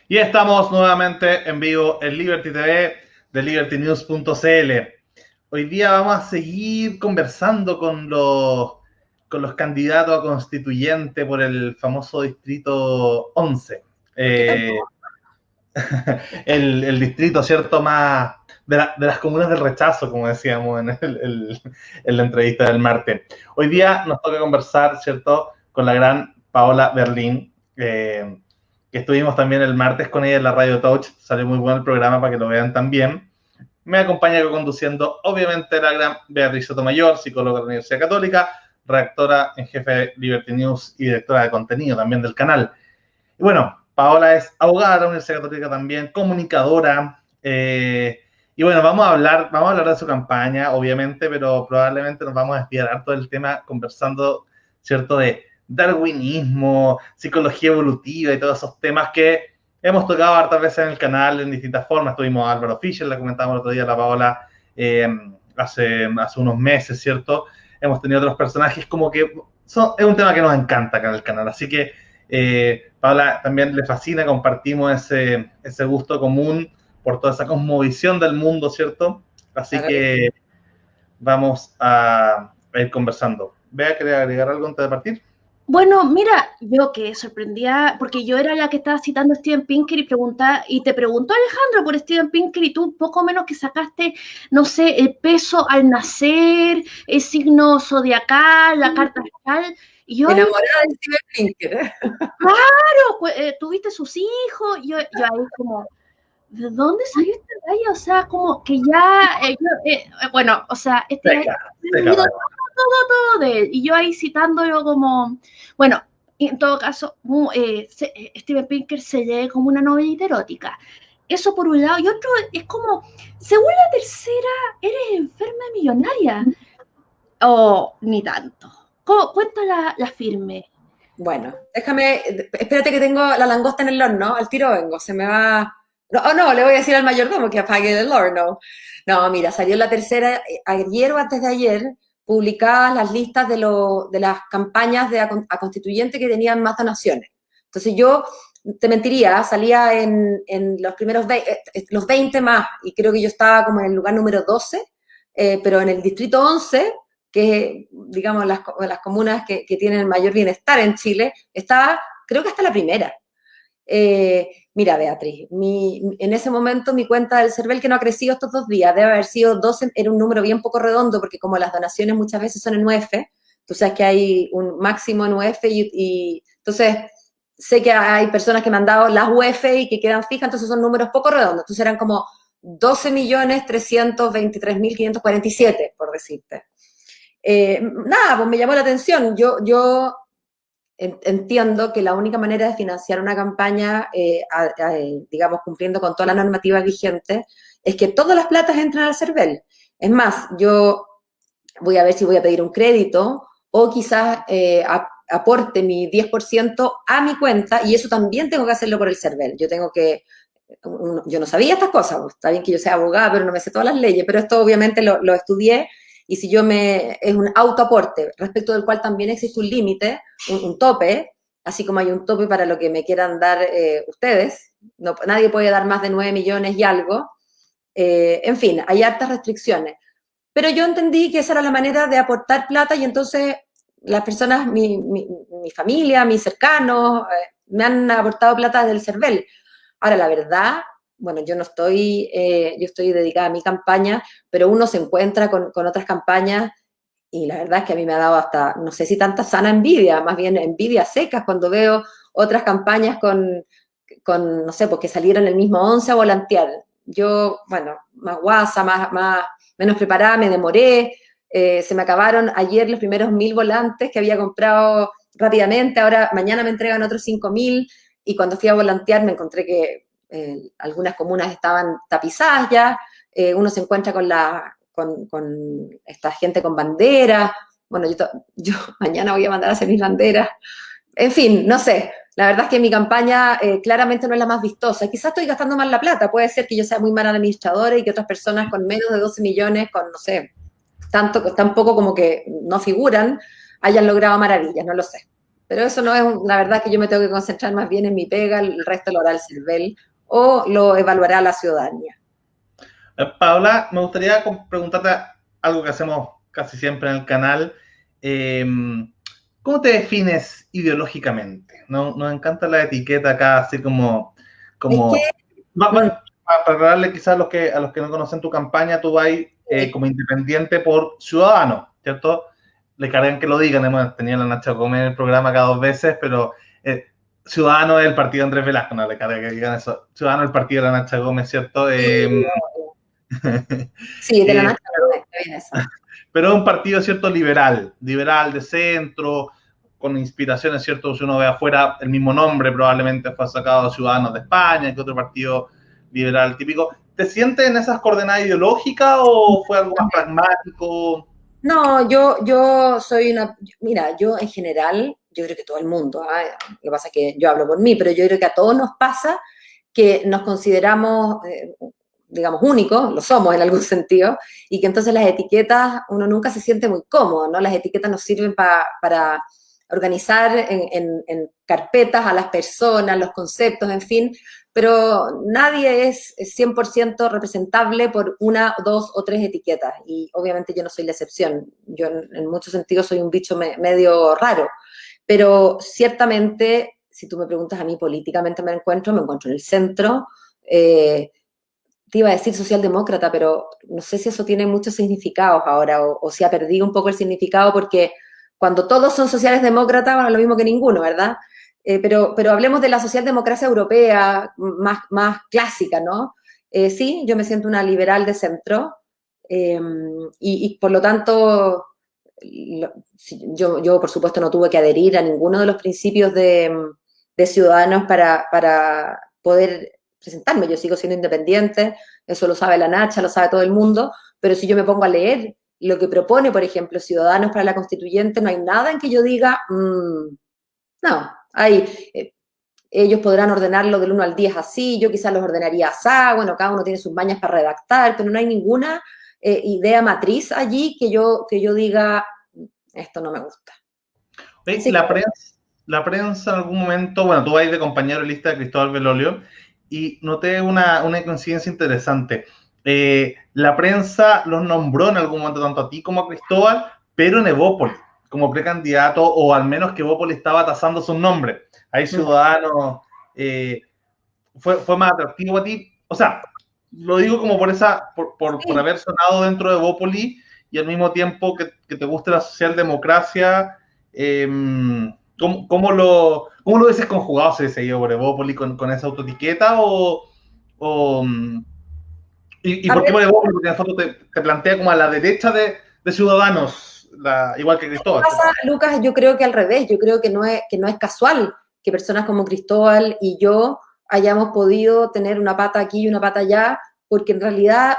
Y estamos nuevamente en vivo en Liberty TV de libertynews.cl. Hoy día vamos a seguir conversando con los candidatos a constituyente por el famoso distrito 11. ¿Por qué Eh, tanto? el distrito, ¿cierto? Más de las comunas del rechazo, como decíamos en la entrevista del martes. Hoy día nos toca conversar, ¿cierto? Con la gran Paola Berlín. Que estuvimos también el martes con ella en la Radio Touch. Salió muy bueno el programa para que lo vean también. Me acompaña conduciendo, obviamente, la gran Beatriz Sotomayor, psicóloga de la Universidad Católica, redactora en jefe de Liberty News y directora de contenido también del canal. Y bueno, Paola es abogada de la Universidad Católica también, comunicadora. Y bueno, vamos a hablar de su campaña, obviamente, pero probablemente nos vamos a desviar harto del tema conversando, ¿cierto?, de darwinismo, psicología evolutiva y todos esos temas que hemos tocado hartas veces en el canal en distintas formas. Tuvimos a Álvaro Fischer, la comentamos el otro día, la Paola, hace unos meses, ¿cierto? Hemos tenido otros personajes como que es un tema que nos encanta acá en el canal, así que Paola también le fascina, compartimos ese gusto común por toda esa cosmovisión del mundo, ¿cierto? Así Claro que sí. que vamos a ir conversando. Vea, ¿quería agregar algo antes de partir? Bueno, mira, yo que sorprendía, porque yo era la que estaba citando a Steven Pinker y te preguntó Alejandro por Steven Pinker y tú poco menos que sacaste, no sé, el peso al nacer, el signo zodiacal, la carta astral, y yo ahí, Enamorada de Steven Pinker. claro, pues, tuviste sus hijos, yo ahí como, ¿de dónde salió este gallo? O sea, como que ya, bueno, o sea, este gallo Seca, ha seca, aprendido todo de él. Y yo ahí citándolo como, bueno, y en todo caso, Steven Pinker se lee como una novelita erótica. Eso por un lado. Y otro es como, según la tercera, eres enferma millonaria. O ni tanto. Cuenta la firme. Bueno, déjame, espérate que tengo la langosta en el horno, al tiro vengo, se me va. No, oh, no, le voy a decir al mayordomo que apague el horno. No, mira, salió la tercera, ayer o antes de ayer, publicadas las listas de las campañas a constituyente que tenían más donaciones. Entonces yo te mentiría, salía en los primeros los 20 más, y creo que yo estaba como en el lugar número 12, pero en el distrito 11 que digamos las comunas que tienen el mayor bienestar en Chile, está, creo que hasta la primera. Mira, Beatriz, en ese momento mi cuenta del CERVEL, que no ha crecido estos 2 días, debe haber sido 12, era un número bien poco redondo, porque como las donaciones muchas veces son en UF, tú sabes que hay un máximo en UF y entonces sé que hay personas que me han dado las UF y que quedan fijas, entonces son números poco redondos, entonces eran como 12.323.547, por decirte. Nada, pues me llamó la atención. Yo entiendo que la única manera de financiar una campaña, digamos, cumpliendo con toda la normativa vigente, es que todas las platas entren al CERVEL. Es más, yo voy a ver si voy a pedir un crédito o quizás aporte mi 10% a mi cuenta, y eso también tengo que hacerlo por el CERVEL. Yo no sabía estas cosas, pues, está bien que yo sea abogada, pero no me sé todas las leyes, pero esto obviamente lo estudié, y si es un autoaporte, respecto del cual también existe un límite, un tope, así como hay un tope para lo que me quieran dar ustedes, no, nadie puede dar más de 9 millones y algo, en fin, hay hartas restricciones. Pero yo entendí que esa era la manera de aportar plata, y entonces las personas, mi familia, mis cercanos, me han aportado plata del CERVEL. Ahora, la verdad, bueno, yo no estoy, yo estoy dedicada a mi campaña, pero uno se encuentra con otras campañas, y la verdad es que a mí me ha dado hasta, no sé si tanta sana envidia, más bien envidia secas cuando veo otras campañas no sé, porque salieron el mismo 11 a volantear. Yo, bueno, más guasa, menos preparada, me demoré, se me acabaron ayer los primeros 1.000 volantes que había comprado rápidamente, ahora mañana me entregan otros 5.000, y cuando fui a volantear me encontré que algunas comunas estaban tapizadas ya, uno se encuentra con esta gente con banderas, bueno, yo mañana voy a mandar a hacer mis banderas, en fin, no sé, la verdad es que mi campaña claramente no es la más vistosa, quizás estoy gastando mal la plata, puede ser que yo sea muy mala administradora y que otras personas con menos de 12 millones, con no sé, tan poco como que no figuran, hayan logrado maravillas, no lo sé. Pero eso no es, la verdad que yo me tengo que concentrar más bien en mi pega, el resto lo hará el CERVEL o lo evaluará la ciudadanía. Paola, me gustaría preguntarte algo que hacemos casi siempre en el canal. Eh, ¿Cómo te defines ideológicamente? Nos encanta la etiqueta acá, así como... Es que... Para aclararle quizás a los que no conocen tu campaña, tú vas como independiente por Ciudadanos, ¿cierto? Le cargan que lo digan, hemos tenido a la Nacha Gómez en el programa cada 2 veces, pero Ciudadanos es el partido de Andrés Velasco, no le cargan que digan eso. Ciudadanos es el partido de la Nacha Gómez, ¿cierto? Sí, de la Nacha Gómez, bien eso. Pero es un partido, ¿cierto? Liberal de centro, con inspiraciones, ¿cierto? Si uno ve afuera, el mismo nombre probablemente fue sacado Ciudadanos de España, que otro partido liberal típico. ¿Te sientes en esas coordenadas ideológicas o fue algo más pragmático? No, yo soy una... Mira, yo en general, yo creo que todo el mundo, lo que pasa es que yo hablo por mí, pero yo creo que a todos nos pasa que nos consideramos, digamos, únicos, lo somos en algún sentido, y que entonces las etiquetas, uno nunca se siente muy cómodo, ¿no? Las etiquetas nos sirven para organizar en carpetas a las personas, los conceptos, en fin, pero nadie es 100% representable por una, dos o tres etiquetas, y obviamente yo no soy la excepción, yo en muchos sentidos soy un bicho medio raro, pero ciertamente, si tú me preguntas a mí políticamente me encuentro en el centro, te iba a decir socialdemócrata, pero no sé si eso tiene muchos significados ahora, o si ha perdido un poco el significado, porque cuando todos son sociales demócratas, bueno, lo mismo que ninguno, ¿verdad? Pero hablemos de la socialdemocracia europea más clásica, ¿no? Sí, yo me siento una liberal de centro y por lo tanto yo por supuesto no tuve que adherir a ninguno de los principios de Ciudadanos para poder presentarme. Yo sigo siendo independiente, eso lo sabe la Nacha, lo sabe todo el mundo, pero si yo me pongo a leer lo que propone, por ejemplo, Ciudadanos para la Constituyente, no hay nada en que yo diga, no, ellos podrán ordenarlo del 1 al 10 así, yo quizás los ordenaría así, bueno, cada uno tiene sus mañas para redactar, pero no hay ninguna idea matriz allí que yo diga, esto no me gusta. Sí, la prensa en algún momento, bueno, tú vas de compañero de lista de Cristóbal Belolio, y noté una coincidencia interesante. La prensa los nombró en algún momento tanto a ti como a Cristóbal, pero en Evópoli, como precandidato, o al menos que Evópoli estaba tasando sus nombres. Ahí Ciudadanos fue más atractivo a ti. O sea, lo digo como por haber sonado dentro de Evópoli y al mismo tiempo que te guste la socialdemocracia. ¿Cómo lo dices conjugado? ¿Se seguido por Evópoli con esa autoetiqueta? ¿Y por qué por Evópoli? Porque en la foto te plantea como a la derecha de Ciudadanos, igual que Cristóbal. Pasa, Lucas, yo creo que al revés, yo creo que no es casual que personas como Cristóbal y yo hayamos podido tener una pata aquí y una pata allá, porque en realidad,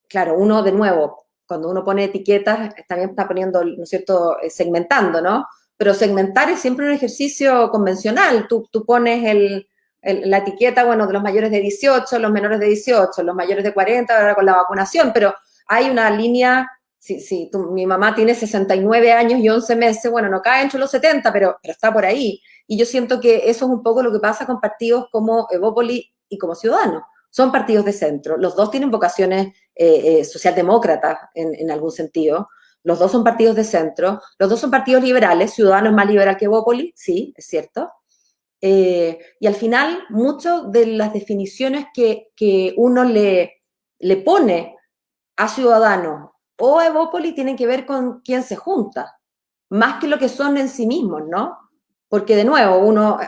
claro, uno de nuevo, cuando uno pone etiquetas, también está poniendo, ¿no es cierto?, segmentando, ¿no? Pero segmentar es siempre un ejercicio convencional. Tú pones la etiqueta, bueno, de los mayores de 18, los menores de 18, los mayores de 40, ahora con la vacunación, pero hay una línea, si mi mamá tiene 69 años y 11 meses, bueno, no cae entre los 70, pero está por ahí. Y yo siento que eso es un poco lo que pasa con partidos como Evópoli y como Ciudadanos. Son partidos de centro. Los dos tienen vocaciones socialdemócratas en algún sentido. Los dos son partidos de centro. Los dos son partidos liberales. Ciudadanos es más liberal que Evópoli, sí, es cierto. Y al final, muchas de las definiciones que uno le pone a Ciudadanos o a Evópoli tienen que ver con quién se junta, más que lo que son en sí mismos, ¿no? Porque de nuevo, uno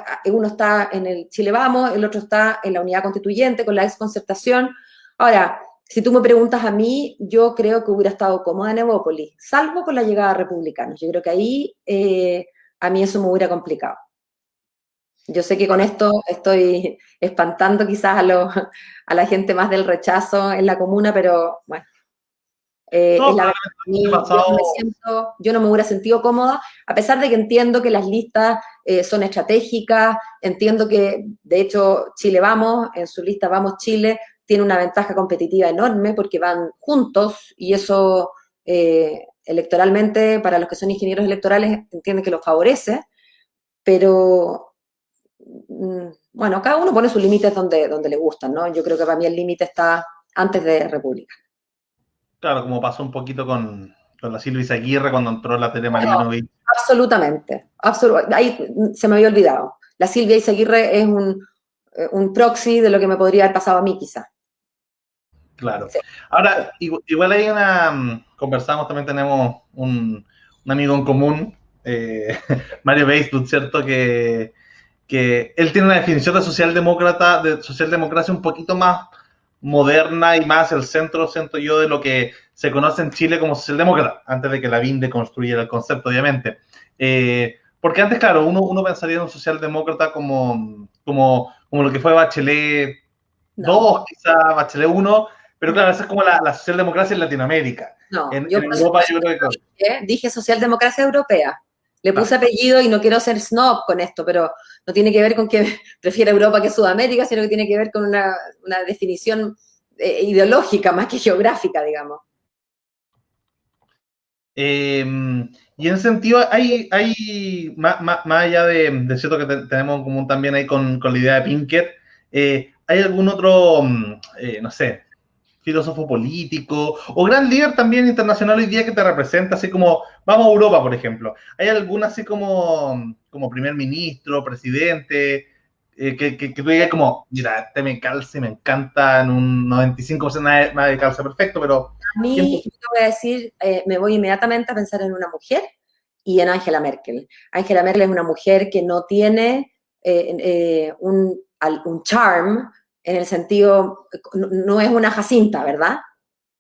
está en el Chile Vamos, el otro está en la Unidad Constituyente con la exconcertación. Ahora, si tú me preguntas a mí, yo creo que hubiera estado cómoda en Evópoli, salvo con la llegada de republicanos. Yo creo que ahí a mí eso me hubiera complicado. Yo sé que con esto estoy espantando quizás a la gente más del rechazo en la comuna, pero bueno. Yo no me hubiera sentido cómoda, a pesar de que entiendo que las listas son estratégicas, entiendo que, de hecho, Chile Vamos, en su lista Vamos Chile, tiene una ventaja competitiva enorme porque van juntos y eso electoralmente, para los que son ingenieros electorales, entienden que los favorece, pero bueno, cada uno pone sus límites donde le gustan, ¿no? Yo creo que para mí el límite está antes de República. Claro, como pasó un poquito con la Silvia Izaguirre cuando entró la Tere Bueno, Marinovich. absolutamente, ahí se me había olvidado. La Silvia Izaguirre es un proxy de lo que me podría haber pasado a mí, quizá. Claro. Sí. Ahora, igual hay conversamos, también tenemos un amigo en común, Mario Beisbud, ¿cierto? Que él tiene una definición de socialdemocracia un poquito más moderna y más el centro, siento yo, de lo que se conoce en Chile como socialdemócrata, antes de que Lavín deconstruyera el concepto, obviamente. Porque antes, claro, uno pensaría en un socialdemócrata como lo que fue Bachelet 2, quizá Bachelet 1, pero claro, esa es como la socialdemocracia en Latinoamérica. No, En yo Europa yo creo que... dije socialdemocracia europea. Le puse apellido y no quiero ser snob con esto, pero no tiene que ver con que prefiera Europa que Sudamérica, sino que tiene que ver con una definición ideológica más que geográfica, digamos. Y en ese sentido, hay más allá de cierto que tenemos en común también ahí con la idea de Pinker, ¿hay algún otro, no sé, filósofo político o gran líder también internacional hoy día que te representa, así como, vamos a Europa, por ejemplo? ¿Hay algún así como primer ministro, presidente, que tú digas como, mira, este me calza y me encanta en un 95%, nada de calza perfecto, pero... A mí, yo voy a decir, me voy inmediatamente a pensar en una mujer y en Angela Merkel. Angela Merkel es una mujer que no tiene un charm en el sentido, no es una Jacinta, ¿verdad?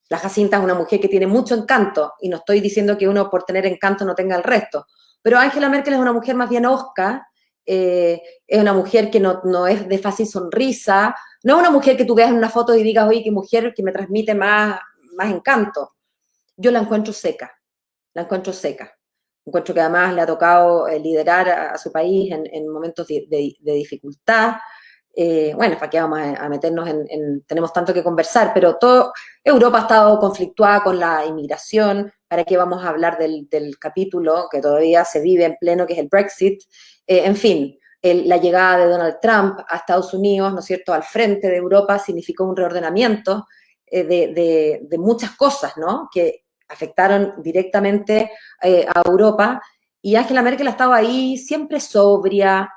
La Jacinta es una mujer que tiene mucho encanto, y no estoy diciendo que uno por tener encanto no tenga el resto, pero Angela Merkel es una mujer más bien hosca, es una mujer que no es de fácil sonrisa, no es una mujer que tú veas en una foto y digas, oye, qué mujer que me transmite más encanto. Yo la encuentro seca, la encuentro seca. Encuentro que además le ha tocado liderar a su país en momentos de dificultad. Bueno, ¿para qué vamos a meternos tenemos tanto que conversar? Pero Europa ha estado conflictuada con la inmigración. ¿Para qué vamos a hablar del capítulo que todavía se vive en pleno, que es el Brexit? En fin, la llegada de Donald Trump a Estados Unidos, ¿no es cierto?, al frente de Europa significó un reordenamiento de muchas cosas, ¿no?, que afectaron directamente a Europa, y Angela Merkel ha estado ahí siempre sobria,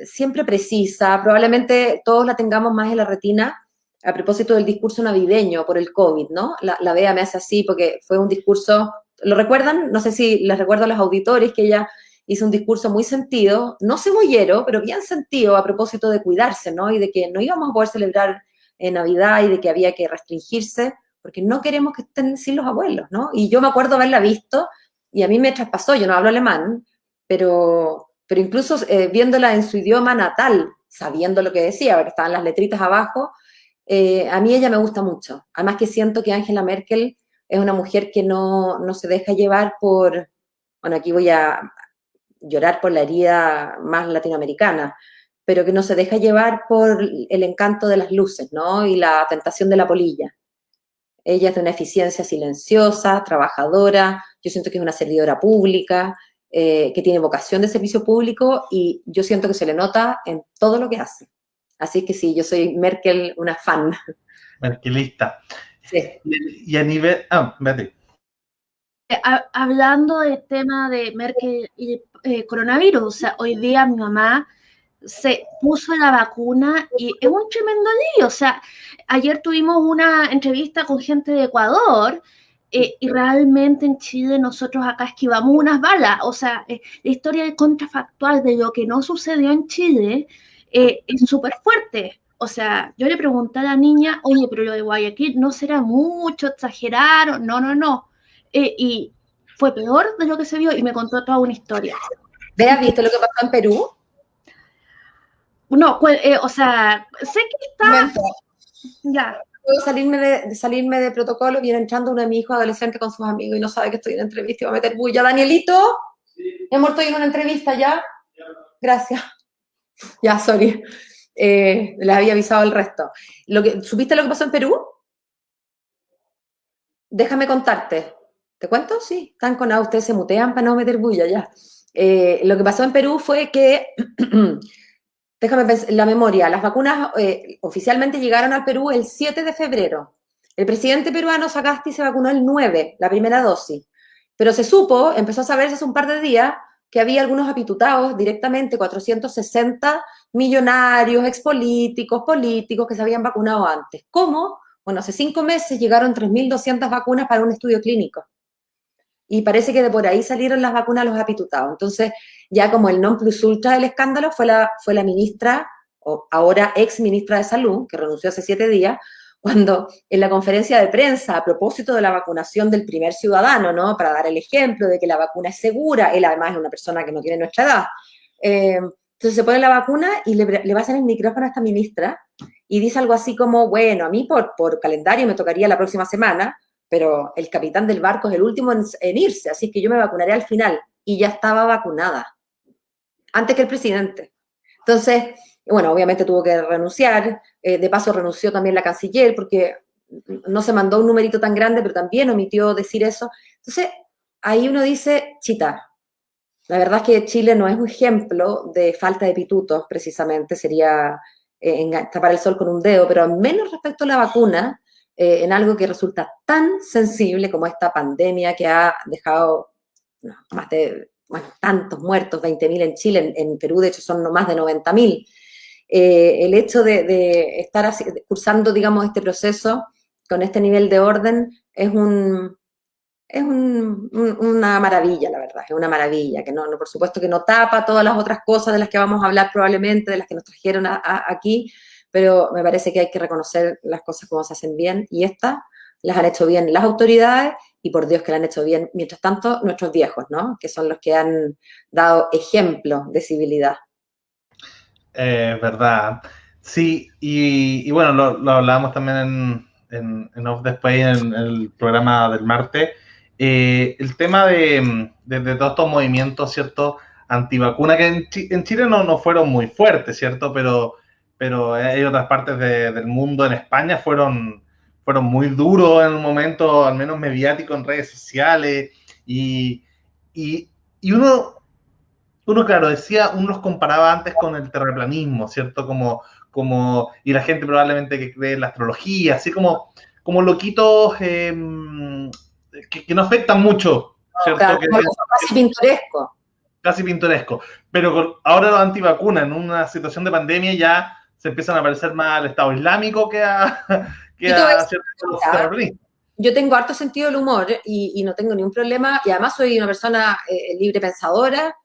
siempre precisa. Probablemente todos la tengamos más en la retina a propósito del discurso navideño por el COVID, ¿no? La Bea me hace así porque fue un discurso, ¿lo recuerdan? No sé si les recuerdo a los auditores que ella hizo un discurso muy sentido, no cebollero, pero bien sentido a propósito de cuidarse, ¿no? Y de que no íbamos a poder celebrar Navidad y de que había que restringirse, porque no queremos que estén sin los abuelos, ¿no? Y yo me acuerdo haberla visto y a mí me traspasó, yo no hablo alemán, pero incluso viéndola en su idioma natal, sabiendo lo que decía, porque estaban las letritas abajo, a mí ella me gusta mucho. Además que siento que Angela Merkel es una mujer que no se deja llevar por, bueno, aquí voy a llorar por la herida más latinoamericana, pero que no se deja llevar por el encanto de las luces, ¿no? Y la tentación de la polilla. Ella es de una eficiencia silenciosa, trabajadora, yo siento que es una servidora pública, que tiene vocación de servicio público, y yo siento que se le nota en todo lo que hace. Así que sí, yo soy Merkel, una fan. Merkelista. Sí. Y a nivel... vete. Hablando del tema de Merkel y coronavirus, o sea, hoy día mi mamá se puso la vacuna y es un tremendo lío. O sea, ayer tuvimos una entrevista con gente de Ecuador y realmente en Chile nosotros acá esquivamos unas balas. O sea, la historia contrafactual de lo que no sucedió en Chile es súper fuerte. O sea, yo le pregunté a la niña, oye, pero lo de Guayaquil no será mucho, exageraron, no. Y fue peor de lo que se vio y me contó toda una historia. Vea, ¿viste lo que pasó en Perú? No, o sea, sé que está... Ya. Puedo salirme de protocolo, viene entrando uno de mis hijos adolescentes con sus amigos y no sabe que estoy en entrevista y va a meter bulla. Danielito, mi amor, estoy en una entrevista ya. Gracias. Ya, sorry. Les había avisado el resto. ¿Supiste lo que pasó en Perú? Déjame contarte. ¿Te cuento? Sí, están con ustedes se mutean para no meter bulla ya. Lo que pasó en Perú fue que, déjame pensar, la memoria, las vacunas oficialmente llegaron al Perú el 7 de febrero. El presidente peruano Sagasti se vacunó el 9, la primera dosis. Pero se supo, empezó a saberse hace un par de días, que había algunos apitutados directamente, 460 millonarios, expolíticos, políticos que se habían vacunado antes. ¿Cómo? Bueno, hace 5 meses llegaron 3.200 vacunas para un estudio clínico. Y parece que de por ahí salieron las vacunas a los apitutados. Entonces, ya como el non plus ultra del escándalo fue la ministra, o ahora ex ministra de Salud, que renunció hace 7 días, cuando en la conferencia de prensa, a propósito de la vacunación del primer ciudadano, ¿no? Para dar el ejemplo de que la vacuna es segura, él además es una persona que no tiene nuestra edad, entonces se pone la vacuna y le va a hacer el micrófono a esta ministra y dice algo así como, bueno, a mí por calendario me tocaría la próxima semana, pero el capitán del barco es el último en irse, así es que yo me vacunaré al final. Y ya estaba vacunada, antes que el presidente. Entonces, bueno, obviamente tuvo que renunciar, de paso renunció también la canciller, porque no se mandó un numerito tan grande, pero también omitió decir eso. Entonces, ahí uno dice, chita, la verdad es que Chile no es un ejemplo de falta de pitutos, precisamente, sería tapar el sol con un dedo, pero al menos respecto a la vacuna, en algo que resulta tan sensible como esta pandemia que ha dejado no, más de, bueno, tantos muertos, 20.000 en Chile, en Perú de hecho son no más de 90.000. El hecho de estar así, cursando, digamos, este proceso con este nivel de orden una maravilla, la verdad, es una maravilla, que no, por supuesto que no tapa todas las otras cosas de las que vamos a hablar probablemente, de las que nos trajeron aquí, pero me parece que hay que reconocer las cosas como se hacen bien, y estas las han hecho bien las autoridades, y por Dios que las han hecho bien, mientras tanto, nuestros viejos, ¿no? Que son los que han dado ejemplo de civilidad. Verdad. Sí, y bueno, lo hablábamos también en Off the Space, en el programa del martes. El tema de todos estos movimientos, ¿cierto? Antivacuna, que en Chile no fueron muy fuertes, ¿cierto? Pero hay otras partes del mundo, en España fueron muy duros en un momento, al menos mediático, en redes sociales. Y, y uno, claro, decía, uno los comparaba antes con el terraplanismo, ¿cierto? Y la gente probablemente que cree en la astrología, así como loquitos que no afectan mucho, ¿cierto? Claro, casi pintoresco. Casi pintoresco. Pero ahora los antivacunas, en una situación de pandemia, ya se empiezan a parecer más al Estado Islámico que a ciertos terroristas. Yo tengo harto sentido del humor y no tengo ningún problema, y además soy una persona libre pensadora,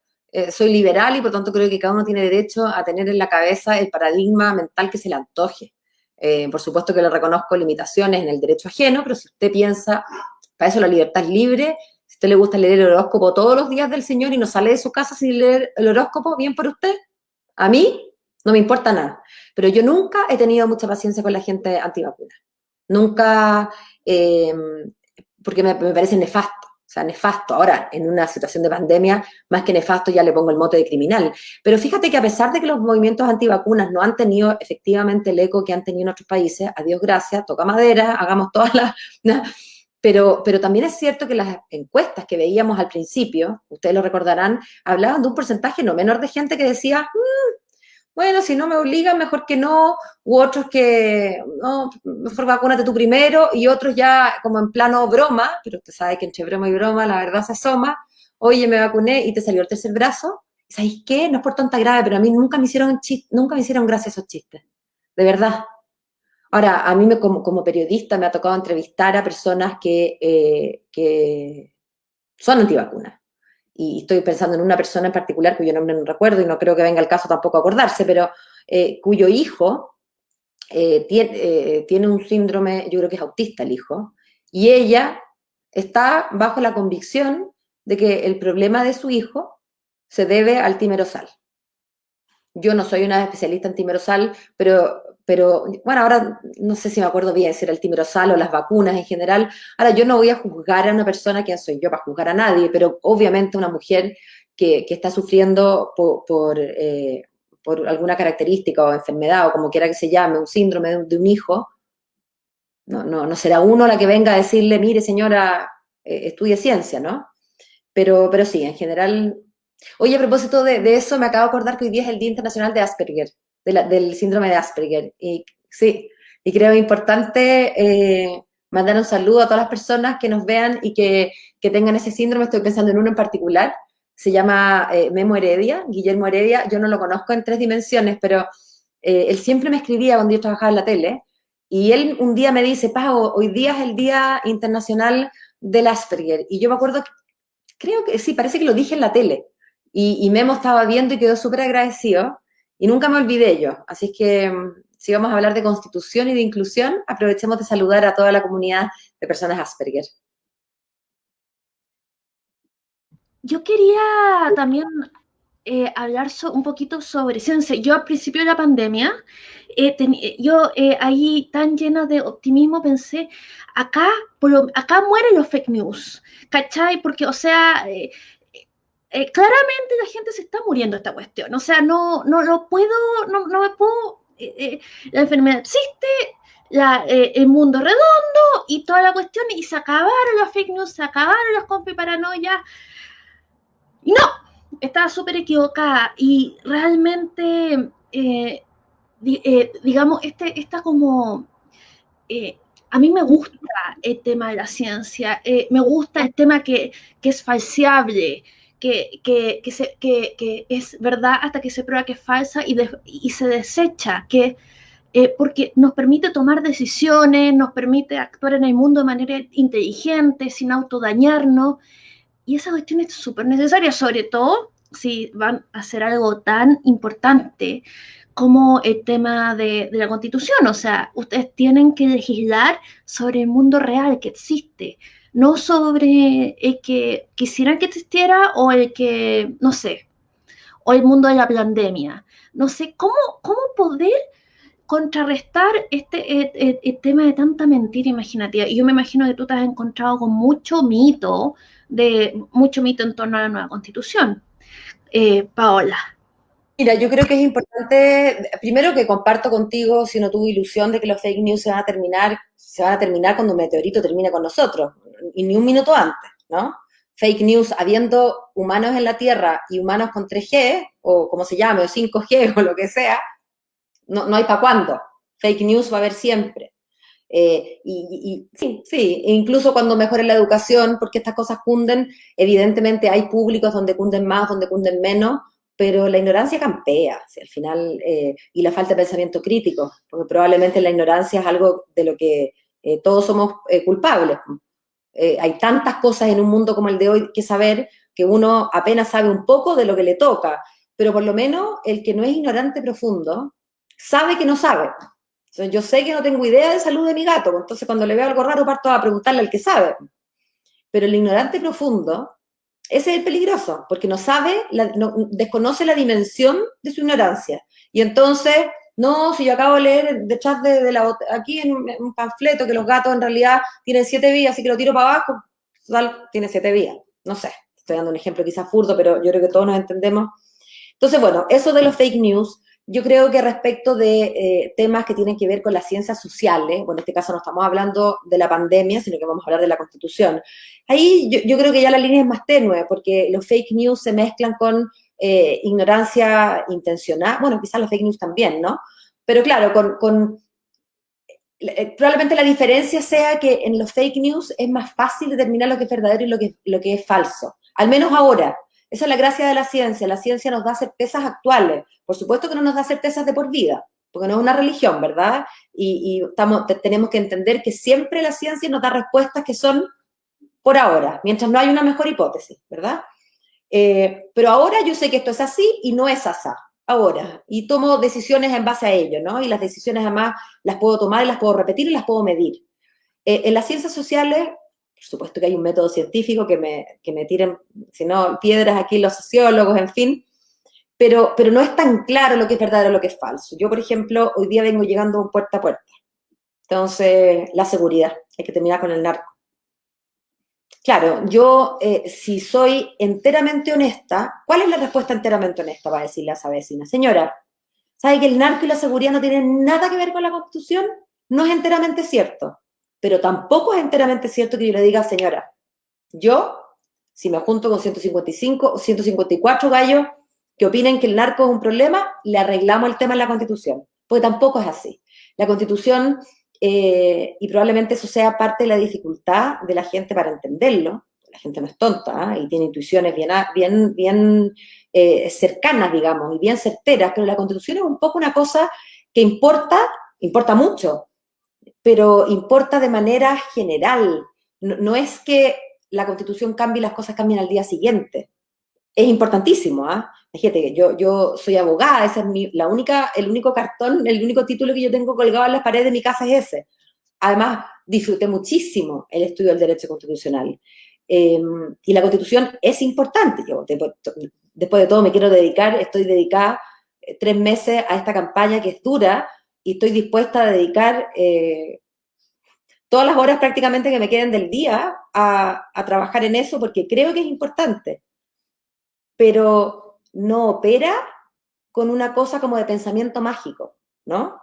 soy liberal y por tanto creo que cada uno tiene derecho a tener en la cabeza el paradigma mental que se le antoje. Por supuesto que le reconozco limitaciones en el derecho ajeno, pero si usted piensa, para eso la libertad es libre, si a usted le gusta leer el horóscopo todos los días del Señor y no sale de su casa sin leer el horóscopo, bien por usted. A mí no me importa nada, pero yo nunca he tenido mucha paciencia con la gente antivacuna. Nunca, porque me parece nefasto. O sea, nefasto. Ahora, en una situación de pandemia, más que nefasto, ya le pongo el mote de criminal. Pero fíjate que a pesar de que los movimientos antivacunas no han tenido efectivamente el eco que han tenido en otros países, a Dios gracias, toca madera, hagamos todas las... Pero también es cierto que las encuestas que veíamos al principio, ustedes lo recordarán, hablaban de un porcentaje no menor de gente que decía, bueno, si no me obligan, mejor que no, u otros que, no, mejor vacúnate tú primero, y otros ya como en plano broma, pero usted sabe que entre broma y broma la verdad se asoma, oye, me vacuné y te salió el tercer brazo, ¿sabéis qué? No es por tanta grave, pero a mí nunca me hicieron gracia esos chistes, de verdad. Ahora, a mí como periodista me ha tocado entrevistar a personas que son antivacunas. Y estoy pensando en una persona en particular cuyo nombre no recuerdo y no creo que venga el caso tampoco acordarse, pero cuyo hijo tiene un síndrome, yo creo que es autista el hijo, y ella está bajo la convicción de que el problema de su hijo se debe al timerosal. Yo no soy una especialista en timerosal, pero bueno, ahora no sé si me acuerdo bien si era el timerosal o las vacunas en general. Ahora, yo no voy a juzgar a una persona, ¿quién soy yo para juzgar a nadie? Pero obviamente una mujer que está sufriendo por alguna característica o enfermedad o como quiera que se llame, un síndrome de un hijo, no será uno la que venga a decirle, mire señora, estudie ciencia, ¿no? Pero sí, en general Oye, a propósito de eso, me acabo de acordar que hoy día es el Día Internacional de Asperger, del síndrome de Asperger. Y sí, y creo importante mandar un saludo a todas las personas que nos vean y que tengan ese síndrome. Estoy pensando en uno en particular, se llama Memo Heredia, Guillermo Heredia. Yo no lo conozco en 3 dimensiones, pero él siempre me escribía cuando yo trabajaba en la tele. Y él un día me dice, Pau, hoy día es el Día Internacional del Asperger. Y yo me acuerdo, creo que sí, parece que lo dije en la tele. Y Memo estaba viendo y quedó súper agradecido. Y nunca me olvidé yo. Así que si vamos a hablar de constitución y de inclusión, aprovechemos de saludar a toda la comunidad de personas Asperger. Yo quería también hablar un poquito sobre ciencia. Yo al principio de la pandemia, yo ahí tan llena de optimismo pensé, acá mueren los fake news, ¿cachai? Porque, o sea, claramente la gente se está muriendo esta cuestión, o sea, no lo puedo, no me puedo, la enfermedad existe, el mundo es redondo y toda la cuestión, y se acabaron los fake news, se acabaron las paranoias, y no, estaba súper equivocada y realmente, digamos, esta como... Eh, a mí me gusta el tema de la ciencia, me gusta el tema que es falseable, que es verdad hasta que se prueba que es falsa y se desecha, porque nos permite tomar decisiones, nos permite actuar en el mundo de manera inteligente, sin autodañarnos, y esa cuestión es súper necesaria, sobre todo si van a hacer algo tan importante como el tema de la Constitución. O sea, ustedes tienen que legislar sobre el mundo real que existe, no sobre el que quisieran que existiera o el que, no sé, o el mundo de la pandemia. No sé, ¿cómo poder contrarrestar el tema de tanta mentira imaginativa? Y yo me imagino que tú te has encontrado con mucho mito en torno a la nueva Constitución. Paola. Mira, yo creo que es importante, primero que comparto contigo, si no tuve ilusión de que los fake news se van a terminar cuando un meteorito termine con nosotros, y ni un minuto antes, ¿no? Fake news, habiendo humanos en la Tierra y humanos con 3G, o como se llame, o 5G, o lo que sea, no hay para cuándo. Fake news va a haber siempre. Sí, incluso cuando mejore la educación, porque estas cosas cunden, evidentemente hay públicos donde cunden más, donde cunden menos, pero la ignorancia campea, ¿sí? Al final, y la falta de pensamiento crítico, porque probablemente la ignorancia es algo de lo que todos somos culpables. Hay tantas cosas en un mundo como el de hoy que saber, que uno apenas sabe un poco de lo que le toca, pero por lo menos el que no es ignorante profundo sabe que no sabe. Entonces, yo sé que no tengo idea de salud de mi gato, entonces cuando le veo algo raro parto a preguntarle al que sabe. Pero el ignorante profundo, ese es el peligroso, porque no sabe, desconoce la dimensión de su ignorancia. Y entonces, no, si yo acabo de leer detrás aquí en un panfleto que los gatos en realidad tienen 7 vidas, así que lo tiro para abajo, total, tiene 7 vidas. No sé, estoy dando un ejemplo quizás furdo, pero yo creo que todos nos entendemos. Entonces, bueno, eso de los fake news, yo creo que respecto de temas que tienen que ver con las ciencias sociales, bueno, en este caso no estamos hablando de la pandemia, sino que vamos a hablar de la Constitución. Ahí yo creo que ya la línea es más tenue, porque los fake news se mezclan con ignorancia intencional, bueno, quizás los fake news también, ¿no? Pero claro, probablemente la diferencia sea que en los fake news es más fácil determinar lo que es verdadero y lo que es falso, al menos ahora. Esa es la gracia de la ciencia nos da certezas actuales, por supuesto que no nos da certezas de por vida, porque no es una religión, ¿verdad? Y tenemos que entender que siempre la ciencia nos da respuestas que son por ahora, mientras no hay una mejor hipótesis, ¿verdad? Pero ahora yo sé que esto es así y no es así, ahora, y tomo decisiones en base a ello, ¿no? Y las decisiones además las puedo tomar y las puedo repetir y las puedo medir. En las ciencias sociales, por supuesto que hay un método científico que me tiren, si no, piedras aquí los sociólogos, en fin, pero no es tan claro lo que es verdadero o lo que es falso. Yo, por ejemplo, hoy día vengo llegando puerta a puerta. Entonces, la seguridad, hay que terminar con el narco. Claro, yo, si soy enteramente honesta, ¿cuál es la respuesta enteramente honesta? Va a decirle a esa vecina. Señora, ¿sabe que el narco y la seguridad no tienen nada que ver con la Constitución? No es enteramente cierto, pero tampoco es enteramente cierto que yo le diga, señora, yo Si me junto con 155 o 154 gallos que opinen que el narco es un problema, le arreglamos el tema en la Constitución, porque tampoco es así. La Constitución, y probablemente eso sea parte de la dificultad de la gente para entenderlo, la gente no es tonta, ¿eh? Y tiene intuiciones bien cercanas, digamos, y bien certeras, pero la Constitución es un poco una cosa que importa mucho, pero importa de manera general. No es que la Constitución cambie y las cosas cambien al día siguiente. Es importantísimo, ¿ah? Fíjate que yo soy abogada, ese es el único cartón, el único título que yo tengo colgado en las paredes de mi casa es ese. Además, disfruté muchísimo el estudio del derecho constitucional. Y la Constitución es importante. Yo, después de todo, estoy dedicada 3 meses a esta campaña que es dura y estoy dispuesta a dedicar todas las horas prácticamente que me queden del día a trabajar en eso porque creo que es importante. Pero no opera con una cosa como de pensamiento mágico, ¿no?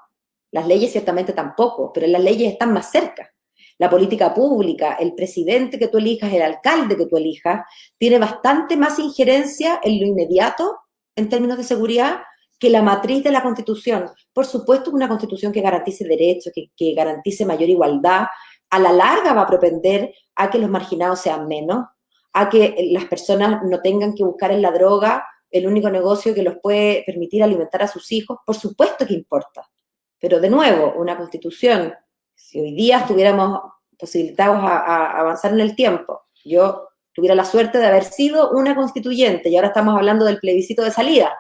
Las leyes ciertamente tampoco, pero las leyes están más cerca. La política pública, el presidente que tú elijas, el alcalde que tú elijas, tiene bastante más injerencia en lo inmediato, en términos de seguridad, que la matriz de la Constitución. Por supuesto, una Constitución que garantice derechos, que garantice mayor igualdad, a la larga va a propender a que los marginados sean menos, a que las personas no tengan que buscar en la droga el único negocio que los puede permitir alimentar a sus hijos. Por supuesto que importa. Pero de nuevo, una Constitución, si hoy día estuviéramos posibilitados a avanzar en el tiempo, yo tuviera la suerte de haber sido una constituyente y ahora estamos hablando del plebiscito de salida.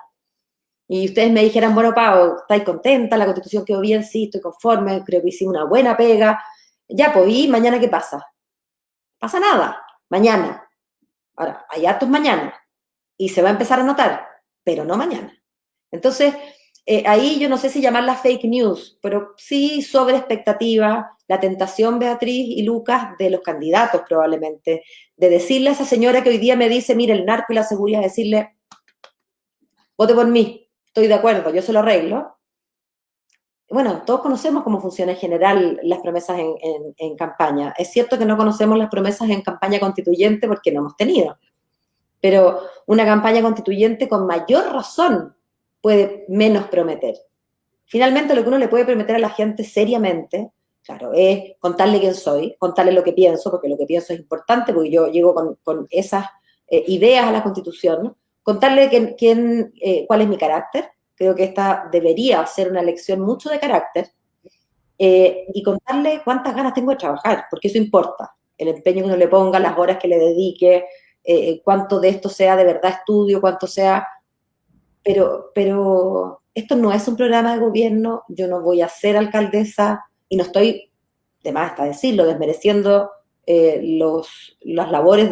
Y ustedes me dijeran, bueno, Pau, ¿estáis contenta? ¿La Constitución quedó bien? Sí, estoy conforme, creo que hicimos una buena pega. Ya, pues, ¿y mañana qué pasa? Pasa nada, mañana. Ahora, hay hartos mañana y se va a empezar a notar, pero no mañana. Entonces, ahí yo no sé si llamarla fake news, pero sí sobre expectativa, la tentación, Beatriz y Lucas, de los candidatos probablemente, de decirle a esa señora que hoy día me dice, mire, el narco y la seguridad, decirle, vote por mí, estoy de acuerdo, yo se lo arreglo. Bueno, todos conocemos cómo funciona en general las promesas en campaña. Es cierto que no conocemos las promesas en campaña constituyente porque no hemos tenido, pero una campaña constituyente con mayor razón puede menos prometer. Finalmente, lo que uno le puede prometer a la gente seriamente, claro, es contarle quién soy, contarle lo que pienso, porque lo que pienso es importante, porque yo llego con esas ideas a la Constitución, ¿no? Contarle cuál es mi carácter. Creo que esta debería ser una elección mucho de carácter, y contarle cuántas ganas tengo de trabajar, porque eso importa. El empeño que uno le ponga, las horas que le dedique, cuánto de esto sea de verdad estudio, cuánto sea... Pero esto no es un programa de gobierno, yo no voy a ser alcaldesa y no estoy, de más hasta decirlo, desmereciendo las labores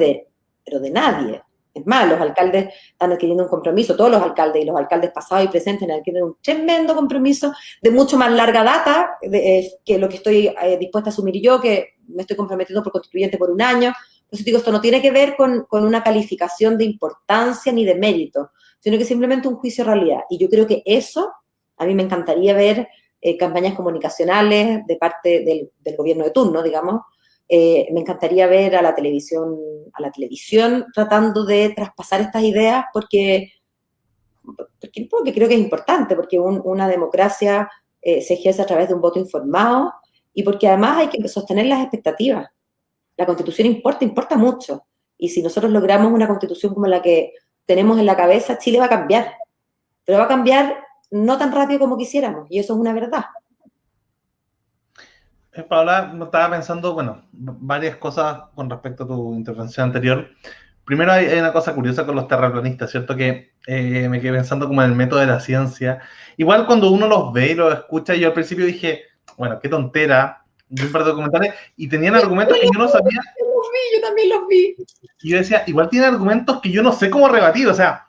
pero de nadie. Es más, los alcaldes están adquiriendo un compromiso, todos los alcaldes y los alcaldes pasados y presentes han adquirido un tremendo compromiso de mucho más larga data que lo que estoy dispuesta a asumir yo, que me estoy comprometiendo por constituyente por 1 año. Entonces digo, esto no tiene que ver con una calificación de importancia ni de mérito, sino que simplemente un juicio de realidad. Y yo creo que eso, a mí me encantaría ver campañas comunicacionales de parte del gobierno de turno, digamos. Me encantaría ver a la televisión tratando de traspasar estas ideas porque creo que es importante, porque una democracia se ejerce a través de un voto informado y porque además hay que sostener las expectativas. La Constitución importa mucho. Y si nosotros logramos una Constitución como la que tenemos en la cabeza, Chile va a cambiar. Pero va a cambiar no tan rápido como quisiéramos, y eso es una verdad. Paola, estaba pensando, bueno, varias cosas con respecto a tu intervención anterior. Primero hay una cosa curiosa con los terraplanistas, ¿cierto? Que me quedé pensando como en el método de la ciencia. Igual cuando uno los ve y los escucha, yo al principio dije, bueno, qué tontera, vi un par de documentales y tenían argumentos que yo no sabía. Yo también los vi. Y yo decía, igual tienen argumentos que yo no sé cómo rebatir, o sea,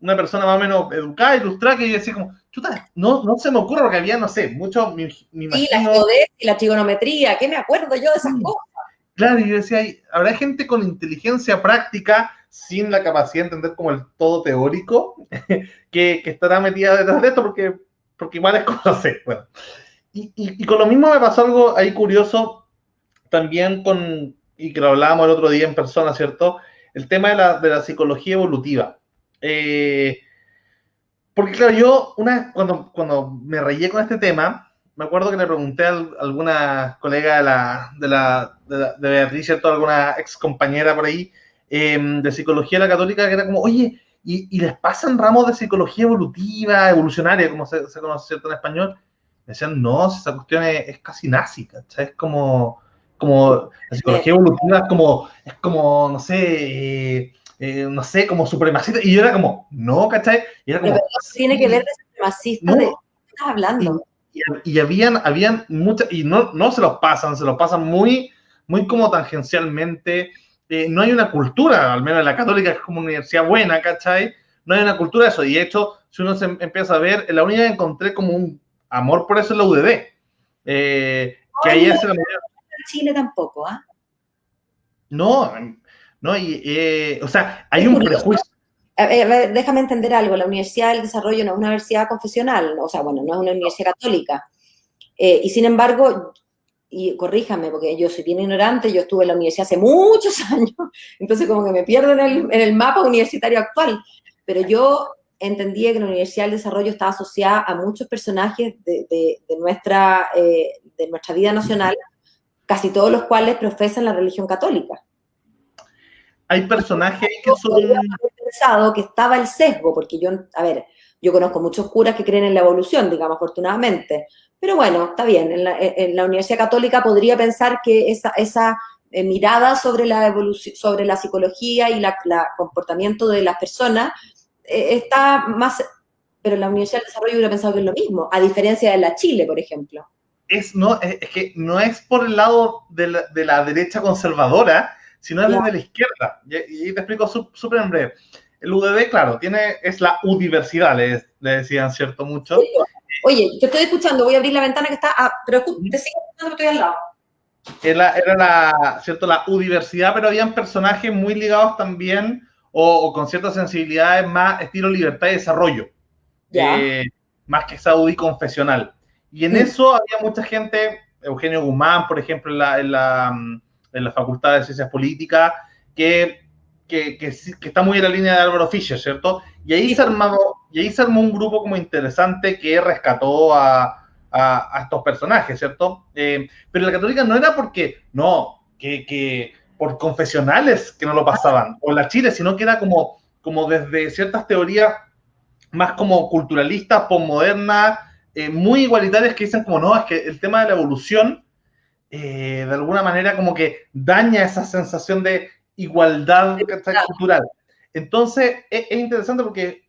una persona más o menos educada, ilustrada, que yo decía como, chuta, no se me ocurre porque había, no sé, mucho, me imagino... Sí, la geodesia y la trigonometría, ¿qué me acuerdo yo de esas cosas? Claro, y yo decía, habrá gente con inteligencia práctica, sin la capacidad de entender como el todo teórico, que estará metida detrás de esto, porque igual es como, no sé, bueno. Y con lo mismo me pasó algo ahí curioso, también y que lo hablábamos el otro día en persona, ¿cierto? el tema de la psicología evolutiva. Porque claro, yo una vez cuando me rayé con este tema, me acuerdo que le pregunté a alguna colega de Beatriz, ¿cierto? Alguna ex compañera por ahí, de psicología de la católica, que era como, oye, ¿y les pasan ramos de psicología evolutiva, evolucionaria, como se conoce, ¿cierto? En español? Me decían, no, esa cuestión es casi nazi, ¿cachai? Es como la psicología evolutiva es como no sé, no sé, como supremacista, y yo era como, no, ¿cachai? Y era como, Pero sí, tiene que ver de supremacista, no, ¿de qué estás hablando? y habían muchas, y no se los pasan muy como tangencialmente. No hay una cultura, al menos en la católica, que es como una universidad buena, ¿cachai? No hay una cultura de eso, y de hecho, si uno se empieza a ver, en la única que encontré como un amor por eso es la UDD, que ahí hace la mayoría. Chile tampoco, ¿ah? No, no, o sea, hay Es un curioso. prejuicio. A ver, déjame entender algo, la Universidad del Desarrollo no es una universidad confesional, o sea, bueno, no es una universidad católica, y sin embargo, y corríjame, porque yo soy bien ignorante, yo estuve en la universidad hace muchos años, entonces como que me pierdo en el mapa universitario actual, pero yo entendía que la Universidad del Desarrollo estaba asociada a muchos personajes de nuestra vida nacional, casi todos los cuales profesan la religión católica. Hay personajes que Yo son. podría haber pensado que estaba el sesgo, porque yo, a ver, yo conozco muchos curas que creen en la evolución, digamos, afortunadamente, pero bueno, está bien, en la Universidad Católica podría pensar que esa mirada sobre la evolución, sobre la psicología y el comportamiento de las personas está más, pero en la Universidad del Desarrollo hubiera pensado que es lo mismo, a diferencia de la Chile, por ejemplo. Es que no es por el lado de la derecha conservadora, sino es desde la izquierda. Y te explico súper en breve. El UDD, claro, es la universidad, le decían, ¿cierto? Mucho. Sí. Oye, te estoy escuchando, voy a abrir la ventana que está, pero te sigo escuchando, estoy al lado. Era ¿cierto? La universidad, pero habían personajes muy ligados también o con ciertas sensibilidades más estilo libertad y desarrollo, más que saudí confesional. Y en eso había mucha gente, Eugenio Guzmán, por ejemplo, en la Facultad de Ciencias Políticas, que está muy en la línea de Álvaro Fischer, ¿cierto? Y ahí se armó un grupo como interesante que rescató a estos personajes, ¿cierto? Pero la católica no era porque, no, que por confesionales que no lo pasaban, o la Chile, sino que era como desde ciertas teorías más como culturalistas, postmodernas, muy igualitarias, que dicen como, no, es que el tema de la evolución, de alguna manera como que daña esa sensación de igualdad cultural. Entonces, es interesante porque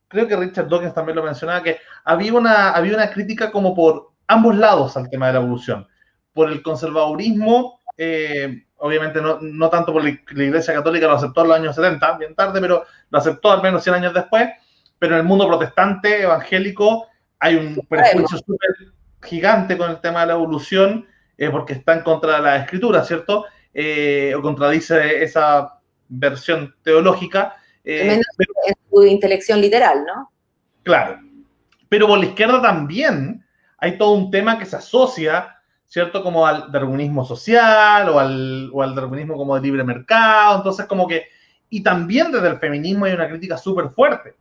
creo que Richard Dawkins también lo mencionaba, que había una crítica como por ambos lados al tema de la evolución. Por el conservadurismo, obviamente no tanto por la Iglesia Católica, lo aceptó en los años 70, bien tarde, pero lo aceptó al menos 100 años después, pero en el mundo protestante, evangélico, hay un prejuicio súper gigante con el tema de la evolución, porque está en contra de la escritura, ¿cierto? O contradice esa versión teológica. En su intelección literal, ¿no? Claro. Pero por la izquierda también hay todo un tema que se asocia, ¿cierto? Como al darwinismo social o al darwinismo como de libre mercado. Entonces, como que. Y también desde el feminismo hay una crítica súper fuerte,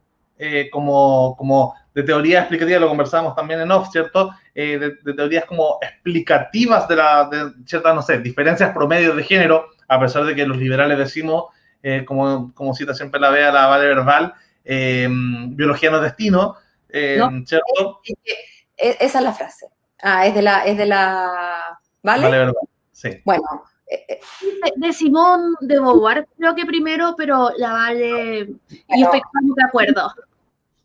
como de teoría explicativa, lo conversábamos también en off, ¿cierto? De teorías como explicativas de ciertas, no sé, diferencias promedios de género, a pesar de que los liberales decimos, como cita siempre la Bea, la Vale Verbal, biología no es destino, ¿no? ¿cierto? Esa es la frase. Ah, es de la ¿vale? Vale Verbal, sí. Bueno. De Simón de Beauvoir, creo que primero, pero la Vale, y estoy de acuerdo.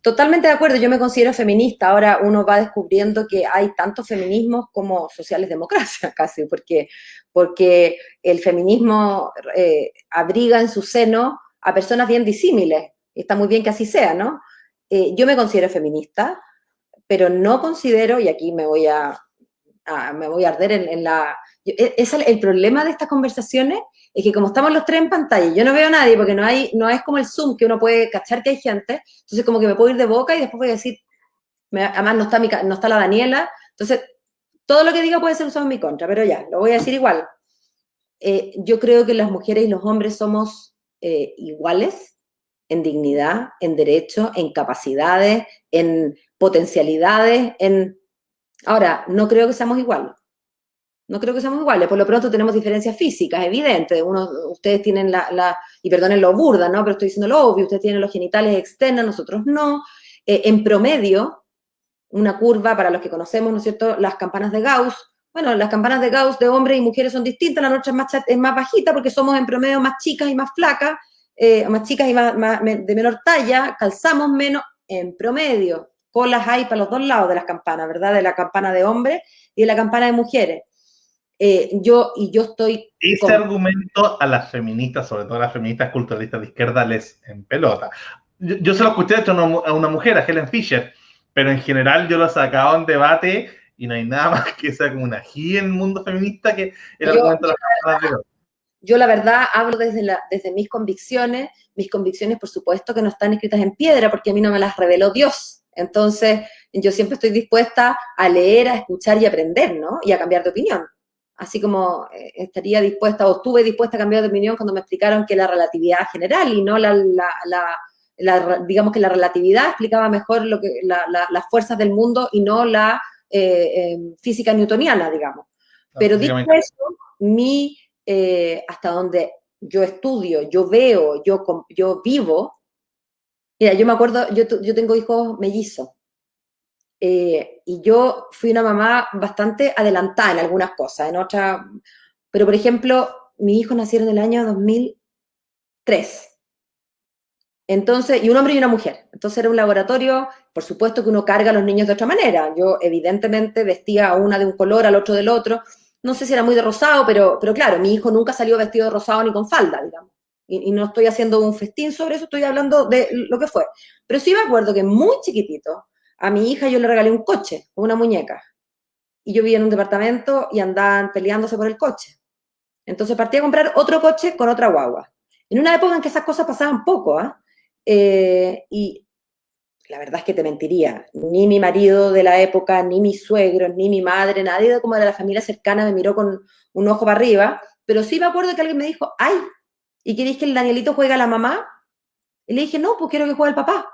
Totalmente de acuerdo, yo me considero feminista. Ahora uno va descubriendo que hay tantos feminismos como sociales democracias casi, porque el feminismo abriga en su seno a personas bien disímiles. Está muy bien que así sea, ¿no? Yo me considero feminista, pero no considero, y aquí me voy a arder en la... el problema de estas conversaciones es que como estamos los tres en pantalla, yo no veo a nadie porque no es como el Zoom que uno puede cachar que hay gente, entonces como que me puedo ir de boca y después voy a decir, además no está la Daniela, entonces todo lo que diga puede ser usado en mi contra, pero ya, lo voy a decir igual. Yo creo que las mujeres y los hombres somos iguales en dignidad, en derechos, en capacidades, en potencialidades, Ahora, no creo que seamos iguales. No creo que seamos iguales. Por lo pronto tenemos diferencias físicas, evidentes. Ustedes tienen y perdonen lo burda, ¿no? Pero estoy diciendo lo obvio, ustedes tienen los genitales externos, nosotros no. En promedio, una curva, para los que conocemos, ¿no es cierto?, las campanas de Gauss. Bueno, las campanas de Gauss de hombres y mujeres son distintas, la nuestra es más bajita porque somos en promedio más chicas y más flacas, más chicas y de menor talla, calzamos menos en promedio. Colas hay para los dos lados de las campanas, ¿verdad? De la campana de hombres y de la campana de mujeres. Yo estoy... Ese argumento a las feministas, sobre todo a las feministas culturalistas de izquierda, les en pelota. Yo se lo escuché de hecho a una mujer, a Helen Fisher, pero en general yo lo sacaba en debate y no hay nada más que sea como una ají en el mundo feminista que el argumento de las campanas de hoy. Yo la verdad hablo desde mis convicciones por supuesto que no están escritas en piedra porque a mí no me las reveló Dios. Entonces yo siempre estoy dispuesta a leer, a escuchar y a aprender, ¿no? Y a cambiar de opinión. Así como estaría dispuesta o estuve dispuesta a cambiar de opinión cuando me explicaron que la relatividad general y no digamos que la relatividad explicaba mejor las fuerzas del mundo y no la física newtoniana, digamos. Pero dicho eso, hasta donde yo estudio, yo veo, yo vivo, mira, yo me acuerdo, yo tengo hijos mellizos, y yo fui una mamá bastante adelantada en algunas cosas, en otras, pero por ejemplo, mis hijos nacieron en el año 2003. Entonces, y un hombre y una mujer. Entonces era un laboratorio, por supuesto que uno carga a los niños de otra manera. Yo evidentemente vestía a una de un color, al otro del otro. No sé si era muy de rosado, pero claro, mi hijo nunca salió vestido de rosado ni con falda, digamos. Y no estoy haciendo un festín sobre eso, estoy hablando de lo que fue. Pero sí me acuerdo que muy chiquitito, a mi hija yo le regalé un coche, una muñeca. Y yo vivía en un departamento y andaban peleándose por el coche. Entonces partí a comprar otro coche con otra guagua. En una época en que esas cosas pasaban poco, y la verdad es que te mentiría. Ni mi marido de la época, ni mis suegros, ni mi madre, nadie como de la familia cercana me miró con un ojo para arriba. Pero sí me acuerdo que alguien me dijo, ay, ¿y querés que el Danielito juegue a la mamá? Y le dije, no, pues quiero que juegue al papá.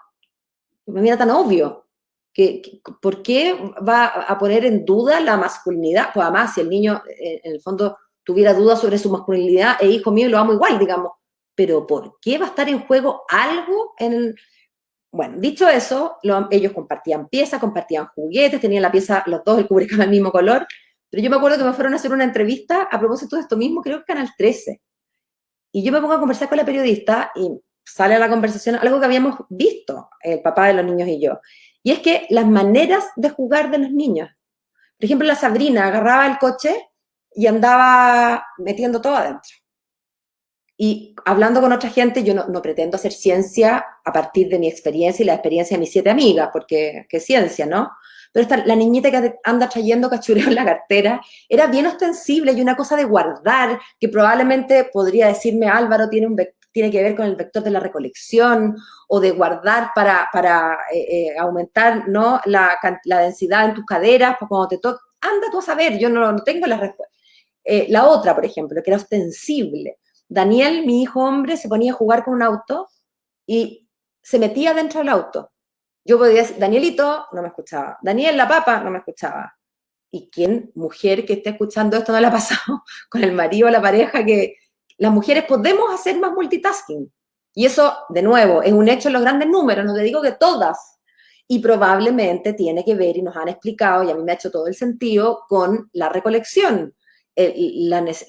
Y me mira tan obvio. ¿Por qué va a poner en duda la masculinidad? Pues además, si el niño, en el fondo, tuviera dudas sobre su masculinidad, hijo mío, lo amo igual, digamos. Pero ¿por qué va a estar en juego algo en el...? Bueno, dicho eso, ellos compartían piezas, compartían juguetes, tenían la pieza, los dos, el cubrecama del mismo color. Pero yo me acuerdo que me fueron a hacer una entrevista a propósito de esto mismo, creo que Canal 13. Y yo me pongo a conversar con la periodista y sale a la conversación algo que habíamos visto, el papá de los niños y yo. Y es que las maneras de jugar de los niños. Por ejemplo, la Sabrina agarraba el coche y andaba metiendo todo adentro. Y hablando con otra gente, yo no pretendo hacer ciencia a partir de mi experiencia y la experiencia de mis 7 amigas, porque qué ciencia, ¿no? Pero la niñita que anda trayendo cachureo en la cartera era bien ostensible y una cosa de guardar, que probablemente podría decirme Álvaro, tiene que ver con el vector de la recolección o de guardar para aumentar, ¿no?, la densidad en tus caderas, pues cuando te toca, anda tú a saber, yo no tengo la respuesta. La otra, por ejemplo, que era ostensible. Daniel, mi hijo hombre, se ponía a jugar con un auto y se metía dentro del auto. Yo podía decir, Danielito, no me escuchaba. Daniel, la papa, no me escuchaba. ¿Y quién, mujer que esté escuchando esto, no le ha pasado con el marido o la pareja, que las mujeres podemos hacer más multitasking? Y eso, de nuevo, es un hecho en los grandes números, no te digo que todas. Y probablemente tiene que ver, y nos han explicado, y a mí me ha hecho todo el sentido, con la recolección.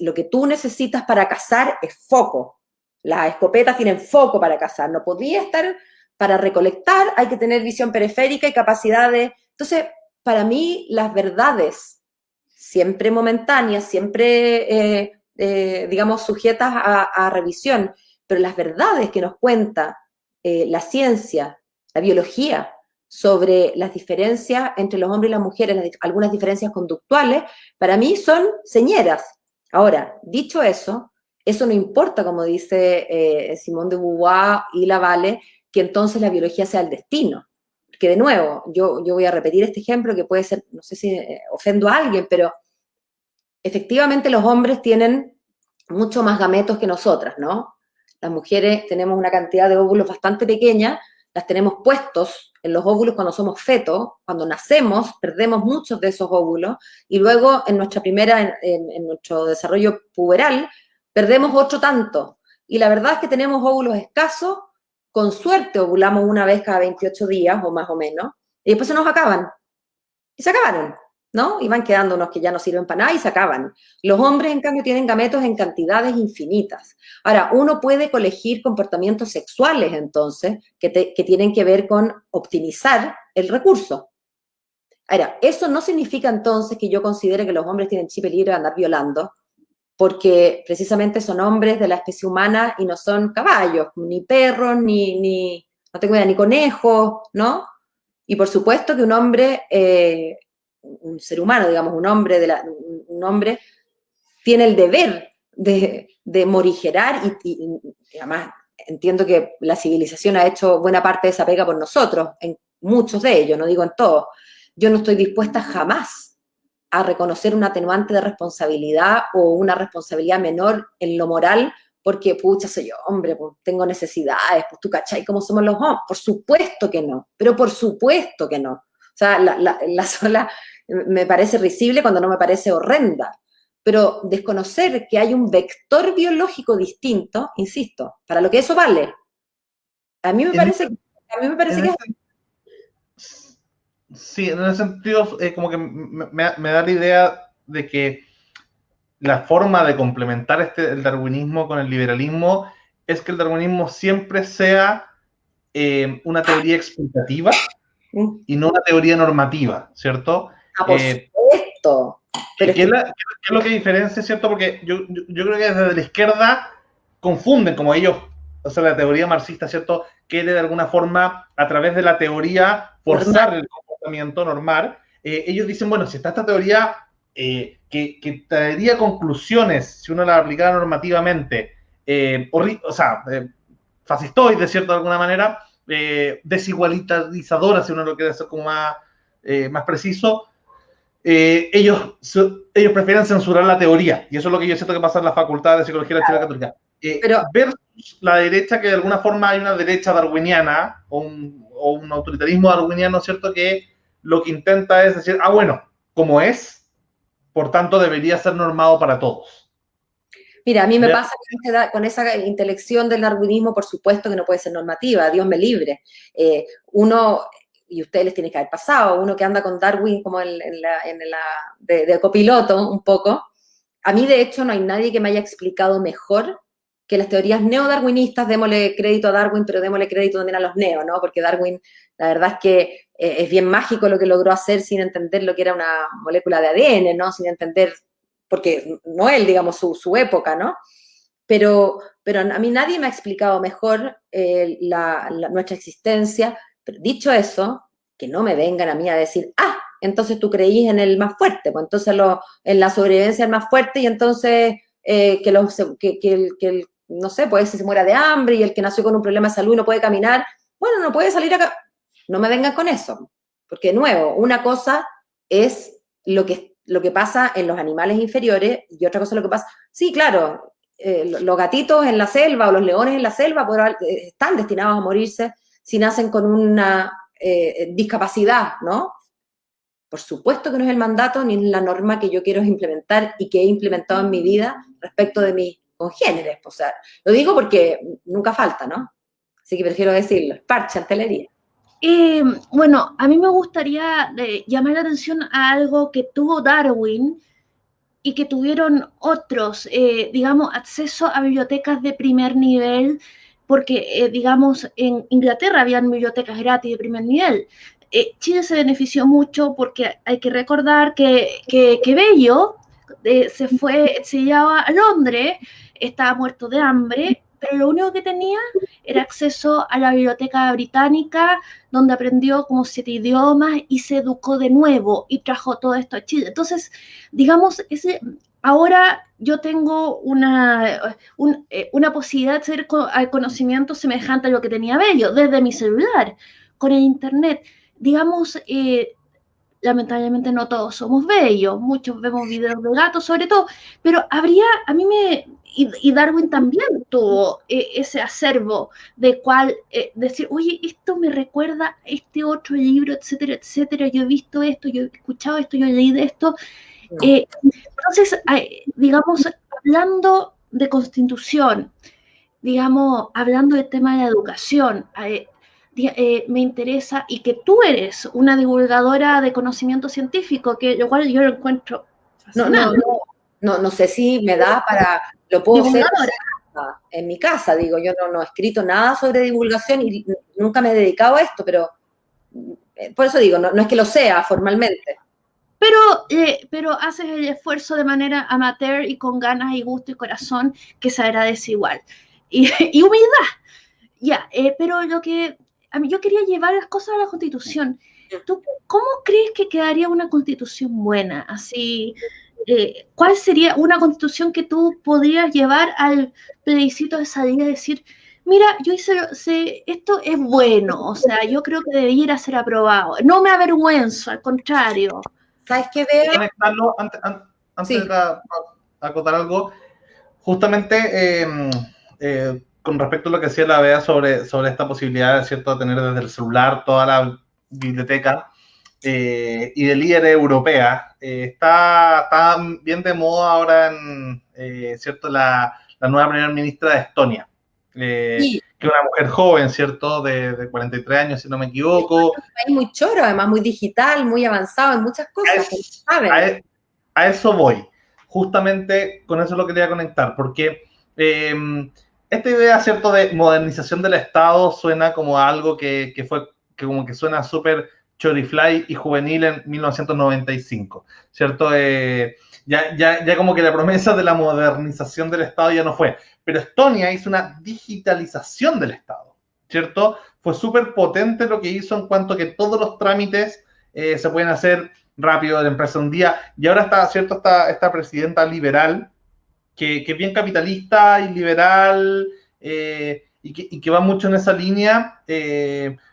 Lo que tú necesitas para cazar es foco. Las escopetas tienen foco para cazar. No podía estar... Para recolectar hay que tener visión periférica y capacidad de... Entonces, para mí, las verdades, siempre momentáneas, siempre, digamos, sujetas a revisión, pero las verdades que nos cuenta la ciencia, la biología, sobre las diferencias entre los hombres y las mujeres, algunas diferencias conductuales, para mí son señeras. Ahora, dicho eso no importa, como dice Simone de Beauvoir y Lavalle, que entonces la biología sea el destino. Que de nuevo, yo voy a repetir este ejemplo que puede ser, no sé si ofendo a alguien, pero efectivamente los hombres tienen mucho más gametos que nosotras, ¿no? Las mujeres tenemos una cantidad de óvulos bastante pequeña, las tenemos puestos en los óvulos cuando somos fetos, cuando nacemos perdemos muchos de esos óvulos y luego en nuestro desarrollo puberal perdemos otro tanto. Y la verdad es que tenemos óvulos escasos, con suerte ovulamos una vez cada 28 días o más o menos, y después se nos acaban. Y se acabaron, ¿no? Y van quedando unos que ya no sirven para nada y se acaban. Los hombres, en cambio, tienen gametos en cantidades infinitas. Ahora, uno puede colegir comportamientos sexuales, entonces, que tienen que ver con optimizar el recurso. Ahora, eso no significa, entonces, que yo considere que los hombres tienen chip libre de andar violando, porque precisamente son hombres de la especie humana y no son caballos, ni perros, no tengo idea, ni conejos, ¿no? Y por supuesto que un hombre, un ser humano, digamos, un hombre tiene el deber de morigerar y además entiendo que la civilización ha hecho buena parte de esa pega por nosotros, en muchos de ellos, no digo en todos. Yo no estoy dispuesta jamás a reconocer un atenuante de responsabilidad o una responsabilidad menor en lo moral, porque, pucha, soy yo, hombre, pues, tengo necesidades, pues tú cachai cómo somos los hombres. Por supuesto que no, pero por supuesto que no. O sea, la sola me parece risible cuando no me parece horrenda. Pero desconocer que hay un vector biológico distinto, insisto, para lo que eso vale, a mí me parece que es... Sí, en ese sentido, como que me da la idea de que la forma de complementar el darwinismo con el liberalismo es que el darwinismo siempre sea una teoría explicativa y no una teoría normativa, ¿cierto? Por supuesto. Pero ¿qué es lo que diferencia, cierto? Porque yo creo que desde la izquierda confunden, como ellos, o sea, la teoría marxista, ¿cierto? Quiere de alguna forma, a través de la teoría, forzar el comportamiento normal. Ellos dicen, bueno, si está esta teoría que traería conclusiones, si uno la aplicara normativamente, fascistoides, de cierto, de alguna manera, desigualitarizadoras, si uno lo quiere hacer como más preciso, ellos prefieren censurar la teoría, y eso es lo que yo siento que pasa en la Facultad de Psicología de la Chile Católica. Versus la derecha, que de alguna forma hay una derecha darwiniana o un autoritarismo darwiniano, ¿cierto? Que lo que intenta es decir, bueno, como es, por tanto debería ser normado para todos. Mira, a mí me pasa con esa intelección del darwinismo, por supuesto que no puede ser normativa, Dios me libre. Uno, y ustedes les tiene que haber pasado, uno que anda con Darwin como de copiloto un poco, a mí de hecho no hay nadie que me haya explicado mejor que las teorías neodarwinistas. Démosle crédito a Darwin, pero démosle crédito también a los neo, ¿no? Porque Darwin, la verdad es que es bien mágico lo que logró hacer sin entender lo que era una molécula de ADN, ¿no? Sin entender, porque no él, digamos, su época, ¿no? Pero a mí nadie me ha explicado mejor nuestra existencia. Pero dicho eso, que no me vengan a mí a decir, entonces tú creís en el más fuerte, pues entonces en la sobrevivencia del más fuerte, y entonces no sé, puede ser se muera de hambre, y el que nació con un problema de salud y no puede caminar, bueno, no puede salir acá. No me vengan con eso, porque de nuevo, una cosa es lo que pasa en los animales inferiores y otra cosa es lo que pasa. Sí, claro, los gatitos en la selva o los leones en la selva están destinados a morirse si nacen con una discapacidad, ¿no? Por supuesto que no es el mandato ni es la norma que yo quiero implementar y que he implementado en mi vida respecto de mis congéneres. O sea, lo digo porque nunca falta, ¿no? Así que prefiero decirlo. Parche, artillería. Bueno, a mí me gustaría llamar la atención a algo que tuvo Darwin y que tuvieron otros, digamos, acceso a bibliotecas de primer nivel, porque, digamos, en Inglaterra habían bibliotecas gratis de primer nivel. Chile se benefició mucho porque hay que recordar que Bello se fue exiliado a Londres, estaba muerto de hambre, pero lo único que tenía era acceso a la biblioteca británica, donde aprendió como 7 idiomas y se educó de nuevo y trajo todo esto a Chile. Entonces, digamos, ahora yo tengo una posibilidad de hacer conocimiento semejante a lo que tenía Bello desde mi celular, con el internet. Digamos, lamentablemente no todos somos bellos, muchos vemos videos de gatos sobre todo, pero a mí y Darwin también tuvo ese acervo de cual decir, oye, esto me recuerda a este otro libro, etcétera, etcétera, yo he visto esto, yo he escuchado esto, yo he leído esto. Entonces, digamos, hablando de constitución, digamos, hablando del tema de la educación, me interesa, y que tú eres una divulgadora de conocimiento científico, que lo cual yo lo encuentro fascinante. No sé si me da para, lo puedo hacer en mi casa, digo, yo no he escrito nada sobre divulgación y nunca me he dedicado a esto, pero por eso digo, no es que lo sea formalmente. Pero haces el esfuerzo de manera amateur y con ganas y gusto y corazón, que se agradece igual. Y humildad. Ya, pero yo quería llevar las cosas a la Constitución. ¿Tú cómo crees que quedaría una Constitución buena? Así, ¿cuál sería una Constitución que tú podrías llevar al plebiscito de salida y decir, mira, yo esto es bueno, o sea, yo creo que debiera ser aprobado? No me avergüenzo, al contrario. ¿Sabes qué, Bea? Conectarlo antes de acotar algo. Justamente con respecto a lo que decía la Bea sobre esta posibilidad, ¿cierto?, de tener desde el celular toda la biblioteca y de líder europea, está bien de moda ahora ¿cierto?, la nueva primera ministra de Estonia, Sí. que es una mujer joven, ¿cierto?, de 43 años, si no me equivoco. Es un país muy choro, además muy digital, muy avanzado en muchas cosas. A eso voy. Justamente con eso lo quería conectar, porque esta idea, ¿cierto?, de modernización del Estado suena como algo que como que suena súper chorifly y juvenil en 1995, ¿cierto? Ya como que la promesa de la modernización del Estado ya no fue. Pero Estonia hizo una digitalización del Estado, ¿cierto? Fue súper potente lo que hizo en cuanto a que todos los trámites se pueden hacer rápido de la empresa un día, y ahora está, ¿cierto?, esta presidenta liberal, que es bien capitalista y liberal, y que va mucho en esa línea,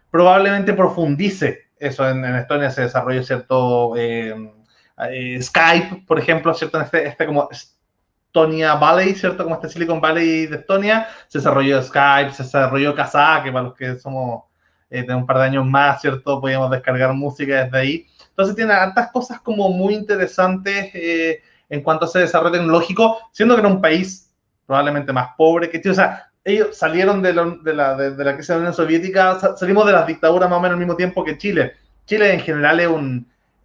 probablemente profundice eso. En Estonia se desarrolla, ¿cierto?, Skype, por ejemplo, ¿cierto?, en este como Estonia Valley, ¿cierto?, como este Silicon Valley de Estonia, se desarrolló Skype, se desarrolló Kazaa, que para los que somos de un par de años más, ¿cierto?, podíamos descargar música desde ahí. Entonces tiene tantas cosas como muy interesantes en cuanto a ese desarrollo tecnológico, siendo que era un país probablemente más pobre que Chile. O sea, ellos salieron de la crisis de la Unión Soviética, salimos de las dictaduras más o menos al mismo tiempo que Chile. Chile en general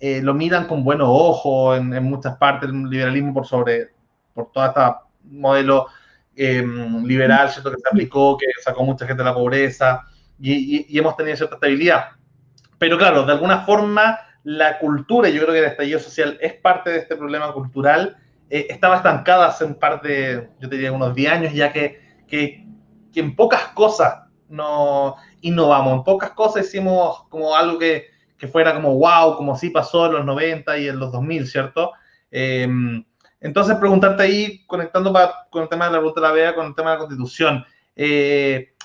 es lo miran con buenos ojos en muchas partes, el liberalismo por todo este modelo liberal, ¿cierto?, que se aplicó, que sacó mucha gente de la pobreza, y hemos tenido cierta estabilidad. Pero claro, de alguna forma la cultura, y yo creo que el estallido social es parte de este problema cultural, estaba estancada hace un par de, yo diría unos 10 años, ya que en pocas cosas no innovamos, en pocas cosas hicimos como algo que fuera como wow, como sí pasó en los 90 y en los 2000, ¿cierto? Entonces preguntarte ahí, conectando con el tema de la pregunta de la Bea, con el tema de la Constitución,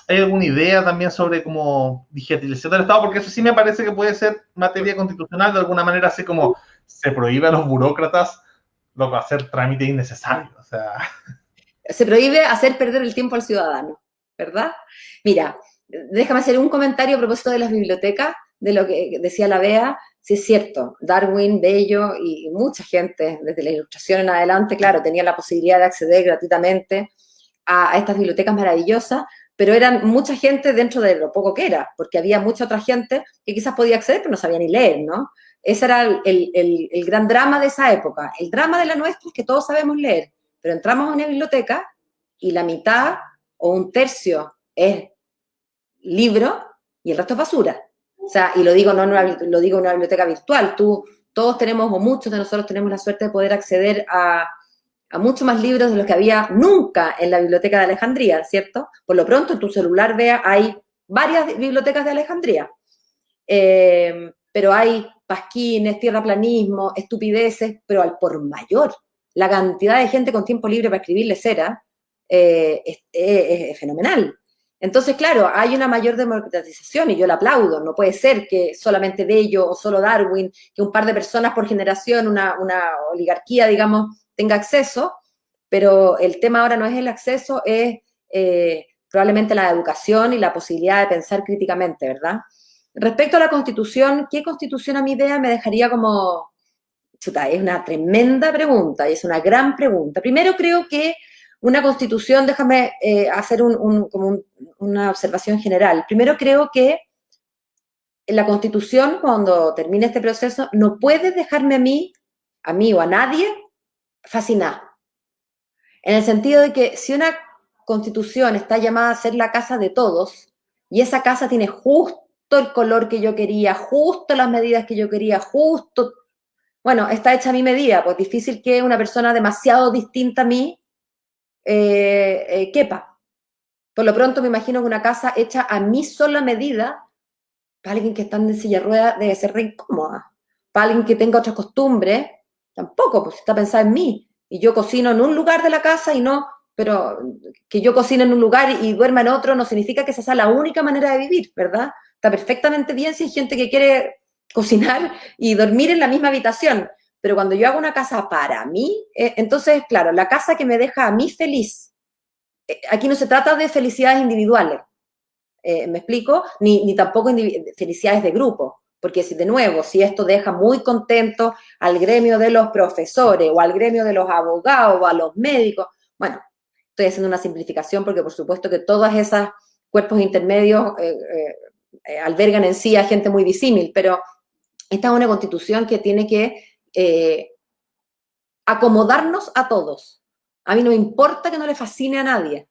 ¿hay alguna idea también sobre cómo digitalización del Estado? Porque eso sí me parece que puede ser materia constitucional, de alguna manera, así como se prohíbe a los burócratas hacer trámites innecesarios. O sea, se prohíbe hacer perder el tiempo al ciudadano, ¿verdad? Mira, déjame hacer un comentario a propósito de las bibliotecas, de lo que decía la Bea. Sí, es cierto, Darwin, Bello y mucha gente, desde la Ilustración en adelante, claro, tenía la posibilidad de acceder gratuitamente a estas bibliotecas maravillosas, pero eran mucha gente dentro de lo poco que era, porque había mucha otra gente que quizás podía acceder, pero no sabía ni leer, ¿no? Ese era el gran drama de esa época. El drama de la nuestra es que todos sabemos leer, pero entramos a una biblioteca y la mitad o un tercio es libro y el resto es basura. O sea, y lo digo en una biblioteca virtual. Todos tenemos, o muchos de nosotros tenemos la suerte de poder acceder a muchos más libros de los que había nunca en la biblioteca de Alejandría, ¿cierto? Por lo pronto en tu celular, Bea, hay varias bibliotecas de Alejandría, pero hay pasquines, tierraplanismo, estupideces, pero al por mayor. La cantidad de gente con tiempo libre para escribir lecera es fenomenal. Entonces, claro, hay una mayor democratización y yo la aplaudo. No puede ser que solamente Bello o solo Darwin, que un par de personas por generación, una oligarquía, digamos, tenga acceso, pero el tema ahora no es el acceso, es probablemente la educación y la posibilidad de pensar críticamente, ¿verdad? Respecto a la Constitución, ¿qué Constitución a mi idea me dejaría como... Chuta, es una tremenda pregunta y es una gran pregunta. Primero creo que una Constitución, déjame hacer una observación general. Primero creo que la Constitución, cuando termine este proceso, no puede dejarme a mí o a nadie, fascinar. En el sentido de que si una Constitución está llamada a ser la casa de todos, y esa casa tiene justo el color que yo quería, justo las medidas que yo quería, justo, bueno, está hecha a mi medida, pues difícil que una persona demasiado distinta a mí quepa. Por lo pronto me imagino que una casa hecha a mi sola medida, para alguien que está en silla de ruedas debe ser re incómoda. Para alguien que tenga otras costumbres, tampoco, pues está pensada en mí. Y yo cocino en un lugar de la casa y no, pero que yo cocine en un lugar y duerma en otro no significa que esa sea la única manera de vivir, ¿verdad? Está perfectamente bien si hay gente que quiere cocinar y dormir en la misma habitación. Pero cuando yo hago una casa para mí, entonces, claro, la casa que me deja a mí feliz. Aquí no se trata de felicidades individuales. ¿Me explico? Ni tampoco felicidades de grupo, porque si de nuevo, si esto deja muy contento al gremio de los profesores o al gremio de los abogados o a los médicos, bueno, estoy haciendo una simplificación porque por supuesto que todos esos cuerpos intermedios albergan en sí a gente muy disímil, pero esta es una constitución que tiene que acomodarnos a todos. A mí no me importa que no le fascine a nadie,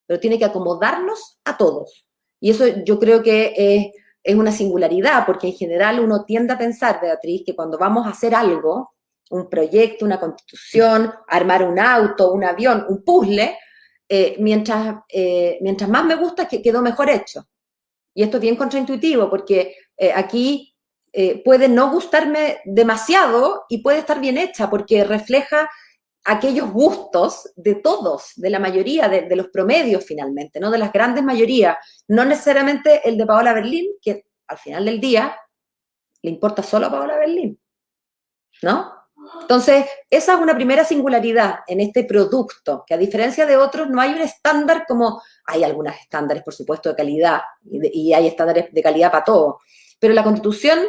pero tiene que acomodarnos a todos. Y eso yo creo que es una singularidad, porque en general uno tiende a pensar, Beatriz, que cuando vamos a hacer algo, un proyecto, una constitución, armar un auto, un avión, un puzzle, mientras más me gusta, que quedó mejor hecho. Y esto es bien contraintuitivo, porque aquí puede no gustarme demasiado y puede estar bien hecha, porque refleja aquellos gustos de todos, de la mayoría, de los promedios finalmente, ¿no? De las grandes mayorías, no necesariamente el de Paola Berlín, que al final del día le importa solo a Paola Berlín, ¿no? Entonces, esa es una primera singularidad en este producto, que a diferencia de otros no hay un estándar como, hay algunos estándares, por supuesto, de calidad, y hay estándares de calidad para todo, pero la Constitución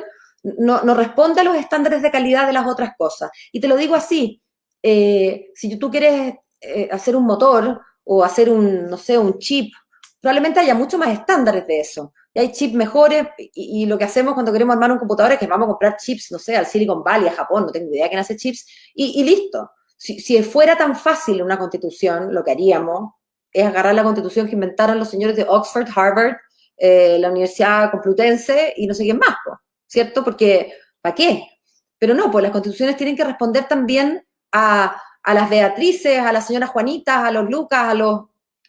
no responde a los estándares de calidad de las otras cosas. Y te lo digo así, si tú quieres hacer un motor o hacer no sé, un chip, probablemente haya mucho más estándares de eso. Y hay chips mejores y lo que hacemos cuando queremos armar un computador es que vamos a comprar chips, no sé, al Silicon Valley, a Japón, no tengo idea quién hace chips, y listo. Si fuera tan fácil una constitución, lo que haríamos es agarrar la constitución que inventaron los señores de Oxford, Harvard, la Universidad Complutense y no sé quién más, ¿cierto? Porque, ¿para qué? Pero no, pues las constituciones tienen que responder también a las Beatrices, a las señoras Juanitas, a los Lucas, a los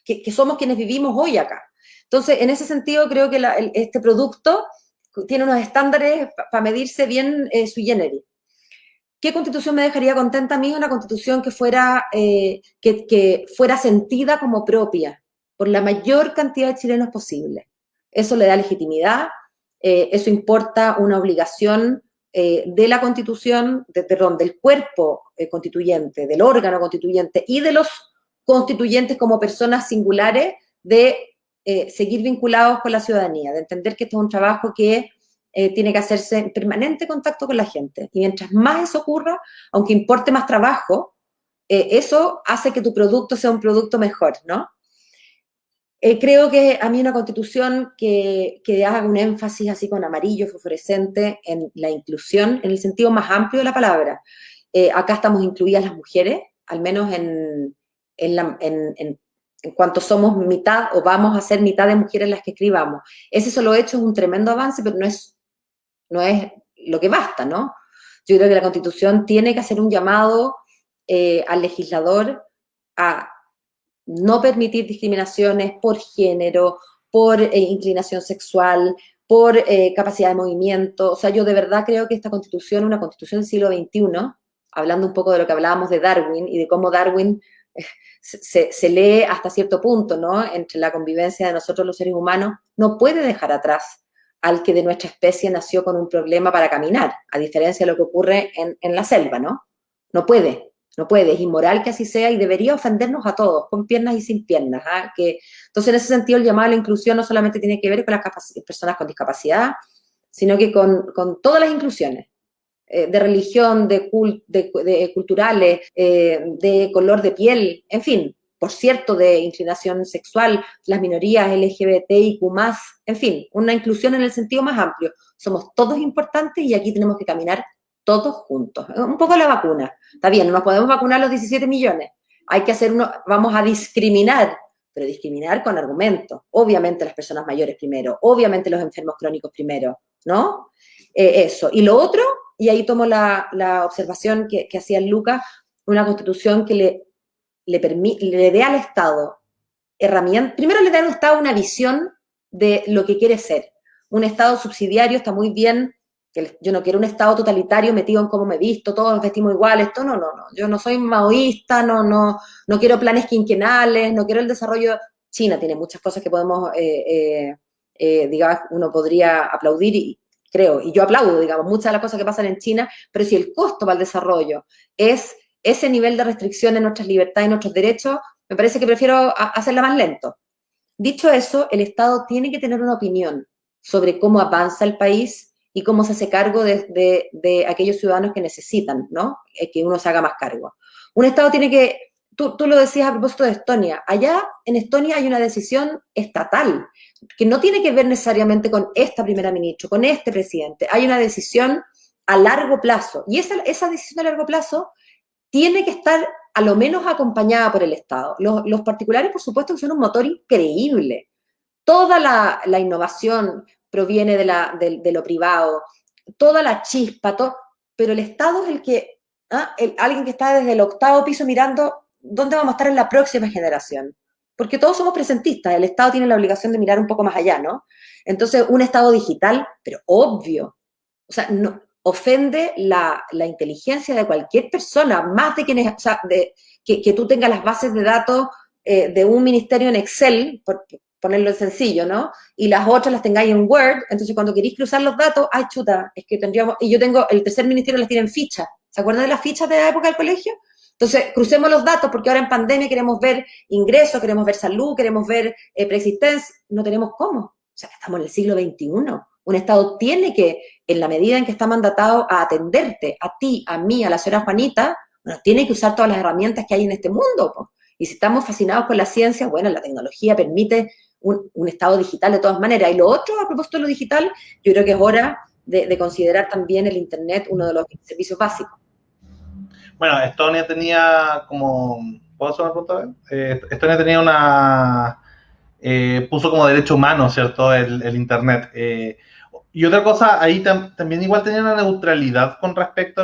que somos quienes vivimos hoy acá. Entonces, en ese sentido, creo que este producto tiene unos estándares para medirse bien sui generis. ¿Qué constitución me dejaría contenta a mí? Una constitución que fuera sentida como propia por la mayor cantidad de chilenos posible. Eso le da legitimidad, eso importa una obligación de la Constitución, del cuerpo constituyente, del órgano constituyente y de los constituyentes como personas singulares de seguir vinculados con la ciudadanía, de entender que esto es un trabajo que tiene que hacerse en permanente contacto con la gente. Y mientras más eso ocurra, aunque importe más trabajo, eso hace que tu producto sea un producto mejor, ¿no? Creo que a mí una constitución que haga un énfasis así con amarillo fosforescente en la inclusión, en el sentido más amplio de la palabra. Acá estamos incluidas las mujeres, al menos en cuanto somos mitad o vamos a ser mitad de mujeres las que escribamos. Ese solo hecho es un tremendo avance, pero no es lo que basta, ¿no? Yo creo que la Constitución tiene que hacer un llamado al legislador a no permitir discriminaciones por género, por inclinación sexual, por capacidad de movimiento. O sea, yo de verdad creo que esta Constitución, una Constitución del siglo XXI, hablando un poco de lo que hablábamos de Darwin y de cómo Darwin se lee hasta cierto punto, ¿no? Entre la convivencia de nosotros los seres humanos, no puede dejar atrás al que de nuestra especie nació con un problema para caminar, a diferencia de lo que ocurre en la selva, ¿no? No puede. No puede, es inmoral que así sea y debería ofendernos a todos, con piernas y sin piernas. Entonces, en ese sentido, el llamado a la inclusión no solamente tiene que ver con las personas con discapacidad, sino que con todas las inclusiones, de religión, de culturales, de color de piel, en fin, por cierto, de inclinación sexual, las minorías LGBTIQ+, en fin, una inclusión en el sentido más amplio. Somos todos importantes y aquí tenemos que caminar todos juntos. Un poco la vacuna. Está bien, no nos podemos vacunar los 17 millones. Hay que hacer vamos a discriminar, pero discriminar con argumentos. Obviamente las personas mayores primero, obviamente los enfermos crónicos primero, ¿no? Eso. Y lo otro, y ahí tomo la observación que hacía Lucas, una constitución que le dé al Estado herramientas. Primero le da al Estado una visión de lo que quiere ser. Un Estado subsidiario está muy bien. Yo no quiero un Estado totalitario metido en cómo me visto, todos nos vestimos iguales, no. Yo no soy maoísta, no quiero planes quinquenales, no quiero el desarrollo. China tiene muchas cosas que podemos, digamos, uno podría aplaudir, y creo, y yo aplaudo, digamos, muchas de las cosas que pasan en China, pero si el costo para el desarrollo es ese nivel de restricción en nuestras libertades y nuestros derechos, me parece que prefiero hacerla más lento. Dicho eso, el Estado tiene que tener una opinión sobre cómo avanza el país y cómo se hace cargo de aquellos ciudadanos que necesitan, ¿no? Que uno se haga más cargo. Un Estado tiene que, tú lo decías a propósito de Estonia, allá en Estonia hay una decisión estatal que no tiene que ver necesariamente con esta primera ministra, con este presidente, hay una decisión a largo plazo, y esa decisión a largo plazo tiene que estar a lo menos acompañada por el Estado. Los particulares, por supuesto, son un motor increíble. Toda la innovación proviene de lo privado, toda la chispa, pero el Estado es el que, alguien que está desde el 8º piso mirando dónde vamos a estar en la próxima generación. Porque todos somos presentistas, el Estado tiene la obligación de mirar un poco más allá, ¿no? Entonces, un Estado digital, pero obvio, o sea, no, ofende la inteligencia de cualquier persona, más de quienes, o sea, que tú tengas las bases de datos de un ministerio en Excel, por ponerlo en sencillo, ¿no? Y las otras las tengáis en Word, entonces cuando queréis cruzar los datos, ¡ay, chuta! Es que tendríamos, y yo tengo, el tercer ministerio las tiene en fichas, ¿se acuerdan de las fichas de la época del colegio? Entonces, crucemos los datos, porque ahora en pandemia queremos ver ingresos, queremos ver salud, queremos ver preexistencia, no tenemos cómo. O sea, estamos en el siglo XXI. Un Estado tiene que, en la medida en que está mandatado a atenderte, a ti, a mí, a la señora Juanita, bueno, tiene que usar todas las herramientas que hay en este mundo, po. Y si estamos fascinados con la ciencia, bueno, la tecnología permite un Estado digital de todas maneras. Y lo otro, a propósito de lo digital, yo creo que es hora de considerar también el Internet uno de los servicios básicos. Bueno, Estonia tenía como... ¿Puedo hacer una pregunta? Estonia tenía una... puso como derecho humano, ¿cierto? El Internet. Y otra cosa, ahí también igual tenía una neutralidad con respecto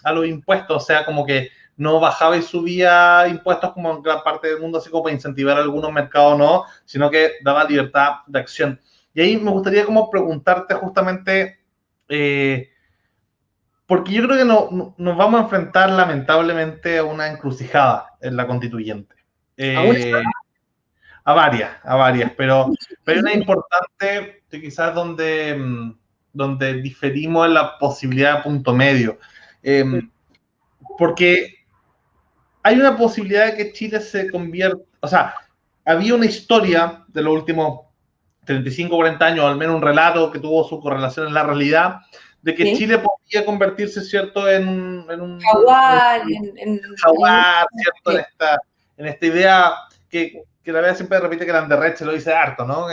a los impuestos, o sea, como que no bajaba y subía impuestos como en gran parte del mundo, así como para incentivar algunos mercados, no, sino que daba libertad de acción. Y ahí me gustaría como preguntarte justamente, porque yo creo que nos vamos a enfrentar lamentablemente a una encrucijada en la constituyente. A varias, pero hay una importante que quizás donde diferimos en la posibilidad de punto medio. Porque hay una posibilidad de que Chile se convierta, o sea, había una historia de los últimos 35, 40 años, al menos un relato que tuvo su correlación en la realidad, de que Chile podía convertirse, ¿cierto?, en un jaguar, ¿cierto?, en esta idea que la verdad siempre repite que Landerreche lo dice harto, ¿no?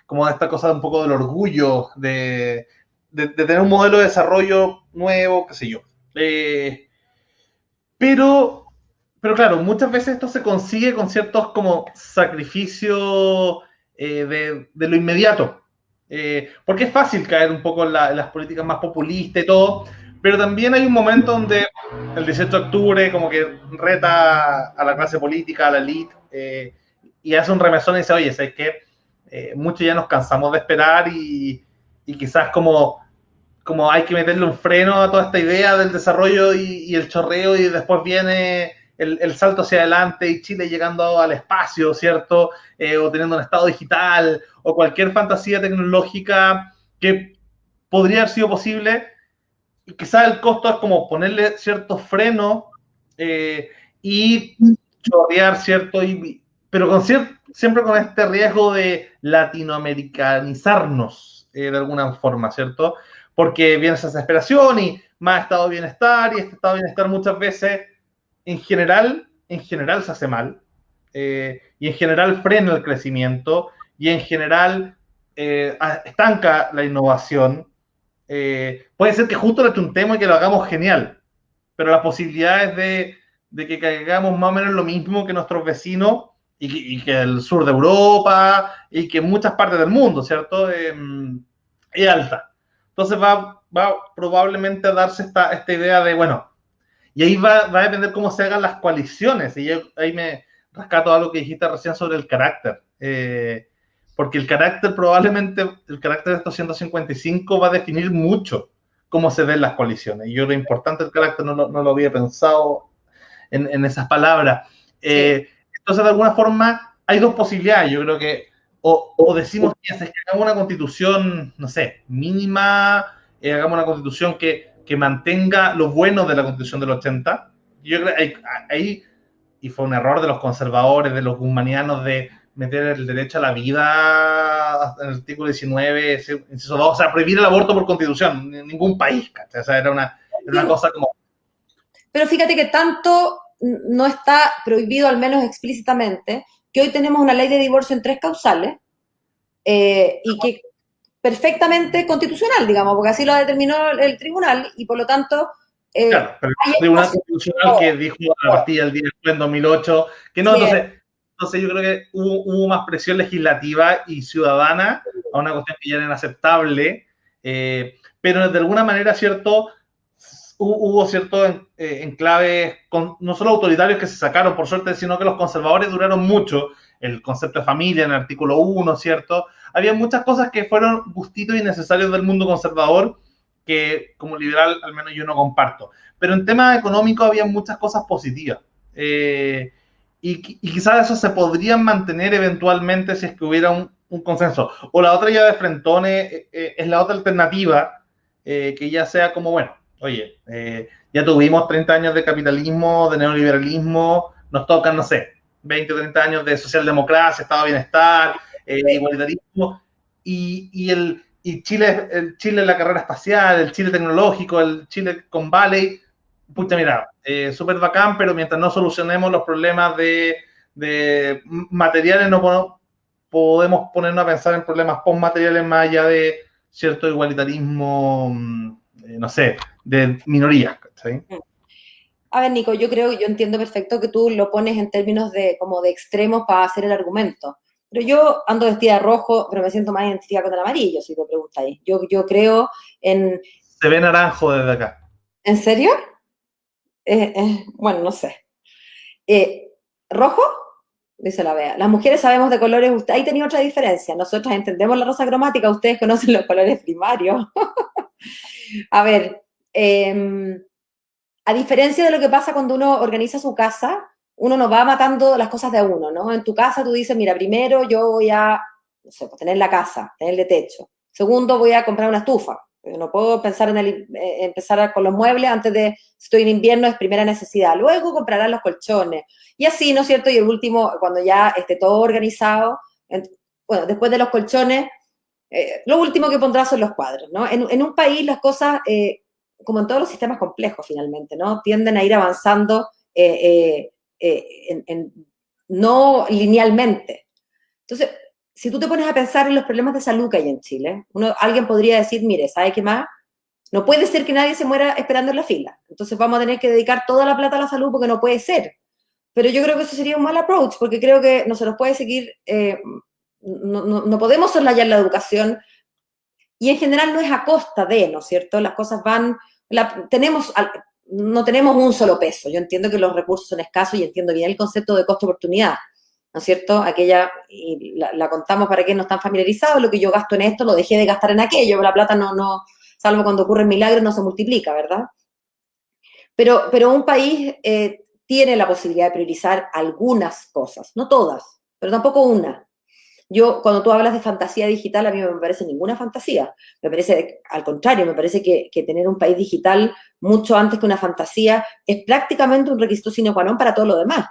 Como esta cosa un poco del orgullo, de tener un modelo de desarrollo nuevo, qué sé yo. Pero claro, muchas veces esto se consigue con ciertos como sacrificios de lo inmediato. Porque es fácil caer un poco en las políticas más populistas y todo, pero también hay un momento donde el 18 de octubre como que reta a la clase política, a la elite, y hace un remesón y dice, oye, ¿sabes qué? Muchos ya nos cansamos de esperar y quizás como hay que meterle un freno a toda esta idea del desarrollo y el chorreo, y después viene el salto hacia adelante y Chile llegando al espacio, ¿cierto? O teniendo un estado digital, o cualquier fantasía tecnológica que podría haber sido posible, quizás el costo es como ponerle ciertos frenos y chorrear, ¿cierto? Pero siempre con este riesgo de latinoamericanizarnos de alguna forma, ¿cierto? Porque viene esa desesperación y más estado de bienestar, y este estado de bienestar muchas veces, en general se hace mal, y en general frena el crecimiento, y en general estanca la innovación. Puede ser que justo lo chuntemos y que lo hagamos genial, pero las posibilidades de que caigamos más o menos lo mismo que nuestros vecinos y que el sur de Europa y que muchas partes del mundo, ¿cierto? Es alta. Entonces va probablemente a darse esta idea de, bueno, y ahí va a depender cómo se hagan las coaliciones. Y yo ahí me rescato algo que dijiste recién sobre el carácter. Porque el carácter de estos 155 va a definir mucho cómo se ven las coaliciones. Y yo lo importante del carácter no lo había pensado en esas palabras. Entonces, de alguna forma, hay dos posibilidades. Yo creo que o decimos que hagamos una constitución, no sé, mínima, hagamos una constitución que mantenga lo bueno de la constitución del 80. Yo creo que ahí, y fue un error de los conservadores, de los guzmanianos, de meter el derecho a la vida en el artículo 19, inciso 2, o sea, prohibir el aborto por constitución, en ningún país, ¿cachai? O sea, era una cosa como... Pero fíjate que tanto no está prohibido, al menos explícitamente, que hoy tenemos una ley de divorcio en 3 causales, y que perfectamente constitucional, digamos, porque así lo determinó el tribunal, y por lo tanto... claro, pero el tribunal constitucional que dijo a partir del día después, en 2008, que no, entonces yo creo que hubo más presión legislativa y ciudadana a una cuestión que ya era inaceptable, pero de alguna manera, ¿cierto? Hubo ciertos enclaves, no solo autoritarios que se sacaron, por suerte, sino que los conservadores duraron mucho. El concepto de familia en el artículo 1, ¿cierto? Había muchas cosas que fueron gustitos innecesarios del mundo conservador que como liberal al menos yo no comparto. Pero en temas económicos había muchas cosas positivas. Y quizás eso se podrían mantener eventualmente si es que hubiera un consenso. O la otra ya de frentones es la otra alternativa, que ya sea como, bueno, oye, ya tuvimos 30 años de capitalismo, de neoliberalismo, nos tocan, no sé, 20 o 30 años de socialdemocracia, estado de bienestar, igualitarismo, y Chile, el Chile en la carrera espacial, el Chile tecnológico, el Chile con Valley, pucha, mira, súper bacán, pero mientras no solucionemos los problemas de materiales, no podemos ponernos a pensar en problemas postmateriales más allá de cierto igualitarismo, no sé, de minorías, ¿sí? A ver, Nico, yo entiendo perfecto que tú lo pones en términos como de extremos para hacer el argumento. Pero yo ando vestida de rojo, pero me siento más identificada con el amarillo, si te preguntáis. Yo creo en... Se ve naranjo desde acá. ¿En serio? Bueno, no sé. ¿Rojo? Dice la Bea. Las mujeres sabemos de colores, ahí tenía otra diferencia. Nosotras entendemos la rosa cromática, ustedes conocen los colores primarios. A ver, a diferencia de lo que pasa cuando uno organiza su casa, uno no va matando las cosas de uno, ¿no? En tu casa tú dices, mira, primero yo voy a, no sé, pues, tener la casa, tenerle techo. Segundo, voy a comprar una estufa. No puedo pensar en empezar con los muebles antes de, si estoy en invierno, es primera necesidad. Luego comprarás los colchones. Y así, ¿no es cierto? Y el último, cuando ya esté todo organizado, bueno, después de los colchones, lo último que pondrás son los cuadros, ¿no? En un país las cosas, como en todos los sistemas complejos finalmente, ¿no? Tienden a ir avanzando no linealmente. Entonces, si tú te pones a pensar en los problemas de salud que hay en Chile, alguien podría decir, mire, ¿sabe qué más? No puede ser que nadie se muera esperando en la fila. Entonces vamos a tener que dedicar toda la plata a la salud porque no puede ser. Pero yo creo que eso sería un mal approach porque creo que no se nos puede seguir, no podemos soslayar la educación y en general no es a costa de, ¿no es cierto? Las cosas van, no tenemos un solo peso. Yo entiendo que los recursos son escasos y entiendo bien el concepto de costo-oportunidad, ¿no es cierto? Aquella, y la contamos para quienes no están familiarizados, lo que yo gasto en esto lo dejé de gastar en aquello, la plata no salvo cuando ocurren milagros, no se multiplica, ¿verdad? Pero un país tiene la posibilidad de priorizar algunas cosas, no todas, pero tampoco una. Cuando tú hablas de fantasía digital, a mí no me parece ninguna fantasía. Me parece, al contrario, me parece que tener un país digital mucho antes que una fantasía es prácticamente un requisito sine qua non para todo lo demás.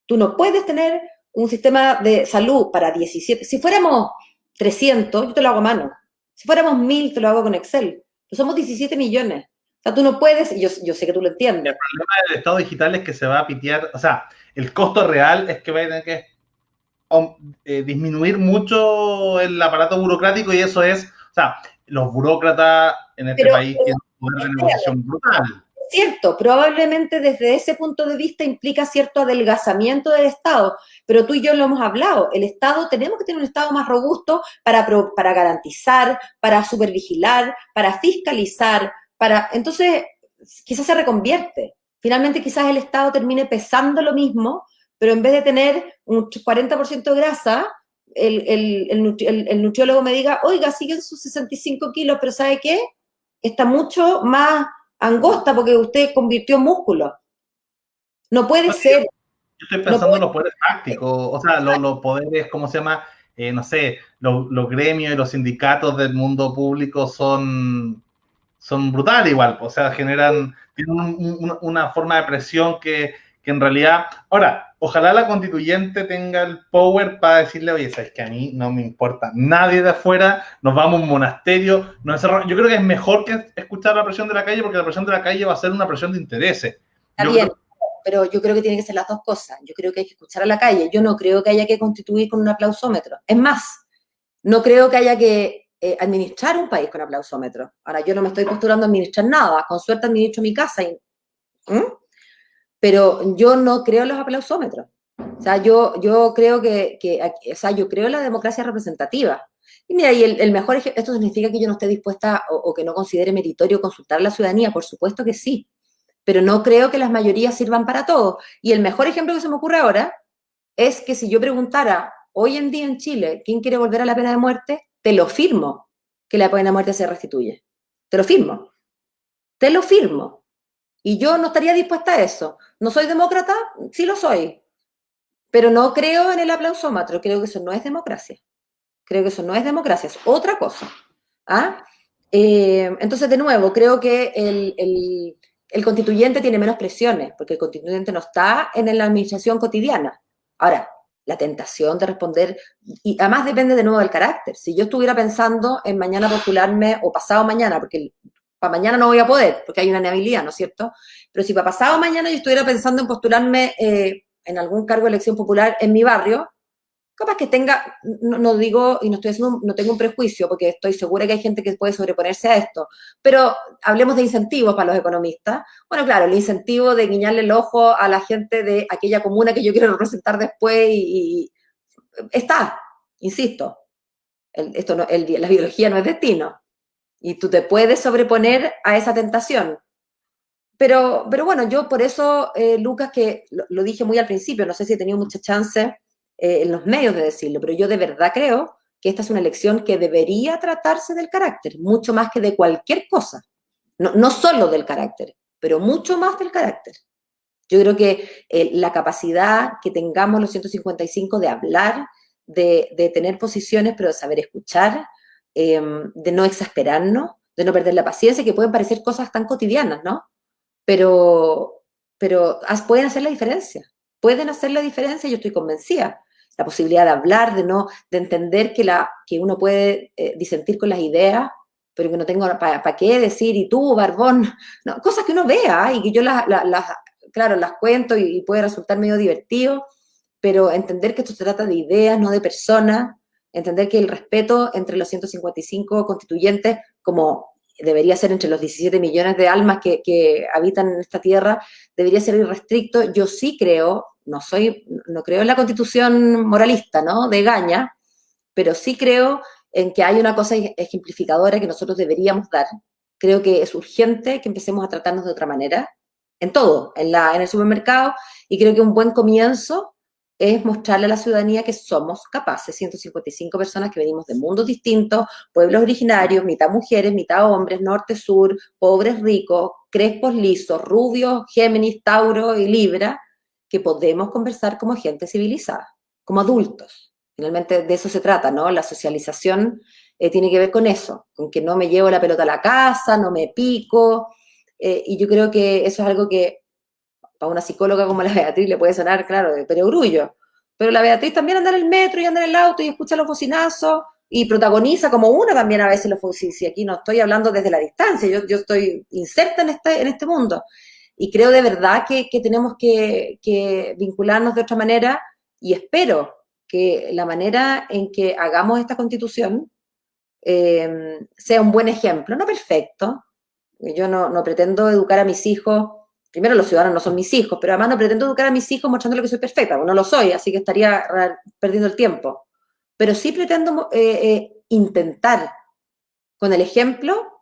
Tú no puedes tener un sistema de salud para 17. Si fuéramos 300, yo te lo hago a mano. Si fuéramos 1000, te lo hago con Excel. Pero somos 17 millones. O sea, tú no puedes, y yo sé que tú lo entiendes. El problema del Estado digital es que se va a pitear, o sea, el costo real es que va a tener que disminuir mucho el aparato burocrático y eso es, o sea, los burócratas en este país tienen un poder de negociación brutal. Cierto, probablemente desde ese punto de vista implica cierto adelgazamiento del Estado, pero tú y yo lo hemos hablado, el Estado, tenemos que tener un Estado más robusto para garantizar, para supervigilar, para fiscalizar, entonces quizás se reconvierte. Finalmente quizás el Estado termine pesando lo mismo, pero en vez de tener un 40% de grasa, el nutriólogo me diga, oiga, siguen sus 65 kilos, pero ¿sabe qué? Está mucho más angosta porque usted convirtió en músculo. No puede ser. Yo estoy pensando en los poderes fácticos, o sea, los poderes, ¿cómo se llama? No sé, los gremios y los sindicatos del mundo público son brutales igual, o sea, tienen una forma de presión que en realidad, ahora, ojalá la constituyente tenga el power para decirle, oye, sabes que a mí no me importa nadie de afuera, nos vamos a un monasterio, yo creo que es mejor que escuchar la presión de la calle, porque la presión de la calle va a ser una presión de intereses. Está bien, pero yo creo que tienen que ser las dos cosas. Yo creo que hay que escuchar a la calle. Yo no creo que haya que constituir con un aplausómetro. Es más, no creo que haya que administrar un país con aplausómetro. Ahora, yo no me estoy postulando a administrar nada. Con suerte administro mi casa. Pero yo no creo en los aplausómetros. O sea, yo creo yo creo en la democracia representativa. Y mira, y el mejor ejemplo, ¿esto significa que yo no esté dispuesta o que no considere meritorio consultar a la ciudadanía? Por supuesto que sí. Pero no creo que las mayorías sirvan para todo. Y el mejor ejemplo que se me ocurre ahora es que si yo preguntara hoy en día en Chile, ¿quién quiere volver a la pena de muerte? Te lo firmo, que la pena de muerte se restituye. Te lo firmo. Te lo firmo. Y yo no estaría dispuesta a eso. ¿No soy demócrata? Sí lo soy. Pero no creo en el aplausómetro. Creo que eso no es democracia. Creo que eso no es democracia, es otra cosa. ¿Ah? Entonces, de nuevo, creo que el constituyente tiene menos presiones, porque el constituyente no está en la administración cotidiana. Ahora, la tentación de responder, y además depende de nuevo del carácter. Si yo estuviera pensando en mañana postularme, o pasado mañana, porque para mañana no voy a poder, porque hay una inhabilidad, ¿no es cierto? Pero si para pasado mañana yo estuviera pensando en postularme en algún cargo de elección popular en mi barrio, capaz que tenga, no digo, y no tengo un prejuicio, porque estoy segura que hay gente que puede sobreponerse a esto, pero hablemos de incentivos para los economistas. Bueno, claro, el incentivo de guiñarle el ojo a la gente de aquella comuna que yo quiero representar después y está, insisto, la biología no es destino, y tú te puedes sobreponer a esa tentación. Pero bueno, yo por eso, Lucas, que lo dije muy al principio, no sé si he tenido mucha chance en los medios de decirlo, pero yo de verdad creo que esta es una elección que debería tratarse del carácter, mucho más que de cualquier cosa. No solo del carácter, pero mucho más del carácter. Yo creo que la capacidad que tengamos los 155 de hablar, de tener posiciones, pero de saber escuchar, de no exasperarnos, de no perder la paciencia, que pueden parecer cosas tan cotidianas, ¿no? Pero pueden hacer la diferencia. Pueden hacer la diferencia, yo estoy convencida. La posibilidad de hablar, de entender que uno puede disentir con las ideas, pero que no tengo para qué decir, y tú, barbón, no, cosas que uno vea y que yo claro, las cuento y puede resultar medio divertido, pero entender que esto se trata de ideas, no de personas, entender que el respeto entre los 155 constituyentes, como debería ser entre los 17 millones de almas que habitan en esta tierra, debería ser irrestricto. Yo sí creo, no creo en la constitución moralista, ¿no? De Gaña, pero sí creo en que hay una cosa ejemplificadora que nosotros deberíamos dar. Creo que es urgente que empecemos a tratarnos de otra manera, en todo, en el supermercado, y creo que un buen comienzo es mostrarle a la ciudadanía que somos capaces, 155 personas que venimos de mundos distintos, pueblos originarios, mitad mujeres, mitad hombres, norte, sur, pobres, ricos, crespos, lisos, rubios, Géminis, Tauro y Libra, que podemos conversar como gente civilizada, como adultos. Finalmente de eso se trata, ¿no? La socialización tiene que ver con eso, con que no me llevo la pelota a la casa, no me pico, y yo creo que eso es algo que a una psicóloga como la Beatriz le puede sonar, claro, de perogrullo, pero la Beatriz también anda en el metro y anda en el auto y escucha los bocinazos y protagoniza como una también a veces los bocinazos, y aquí no estoy hablando desde la distancia, yo estoy inserta en este mundo, y creo de verdad que tenemos que vincularnos de otra manera, y espero que la manera en que hagamos esta constitución sea un buen ejemplo, no perfecto. Yo no pretendo educar a mis hijos, primero los ciudadanos no son mis hijos, pero además no pretendo educar a mis hijos mostrando que soy perfecta, no lo soy, así que estaría perdiendo el tiempo. Pero sí pretendo intentar con el ejemplo,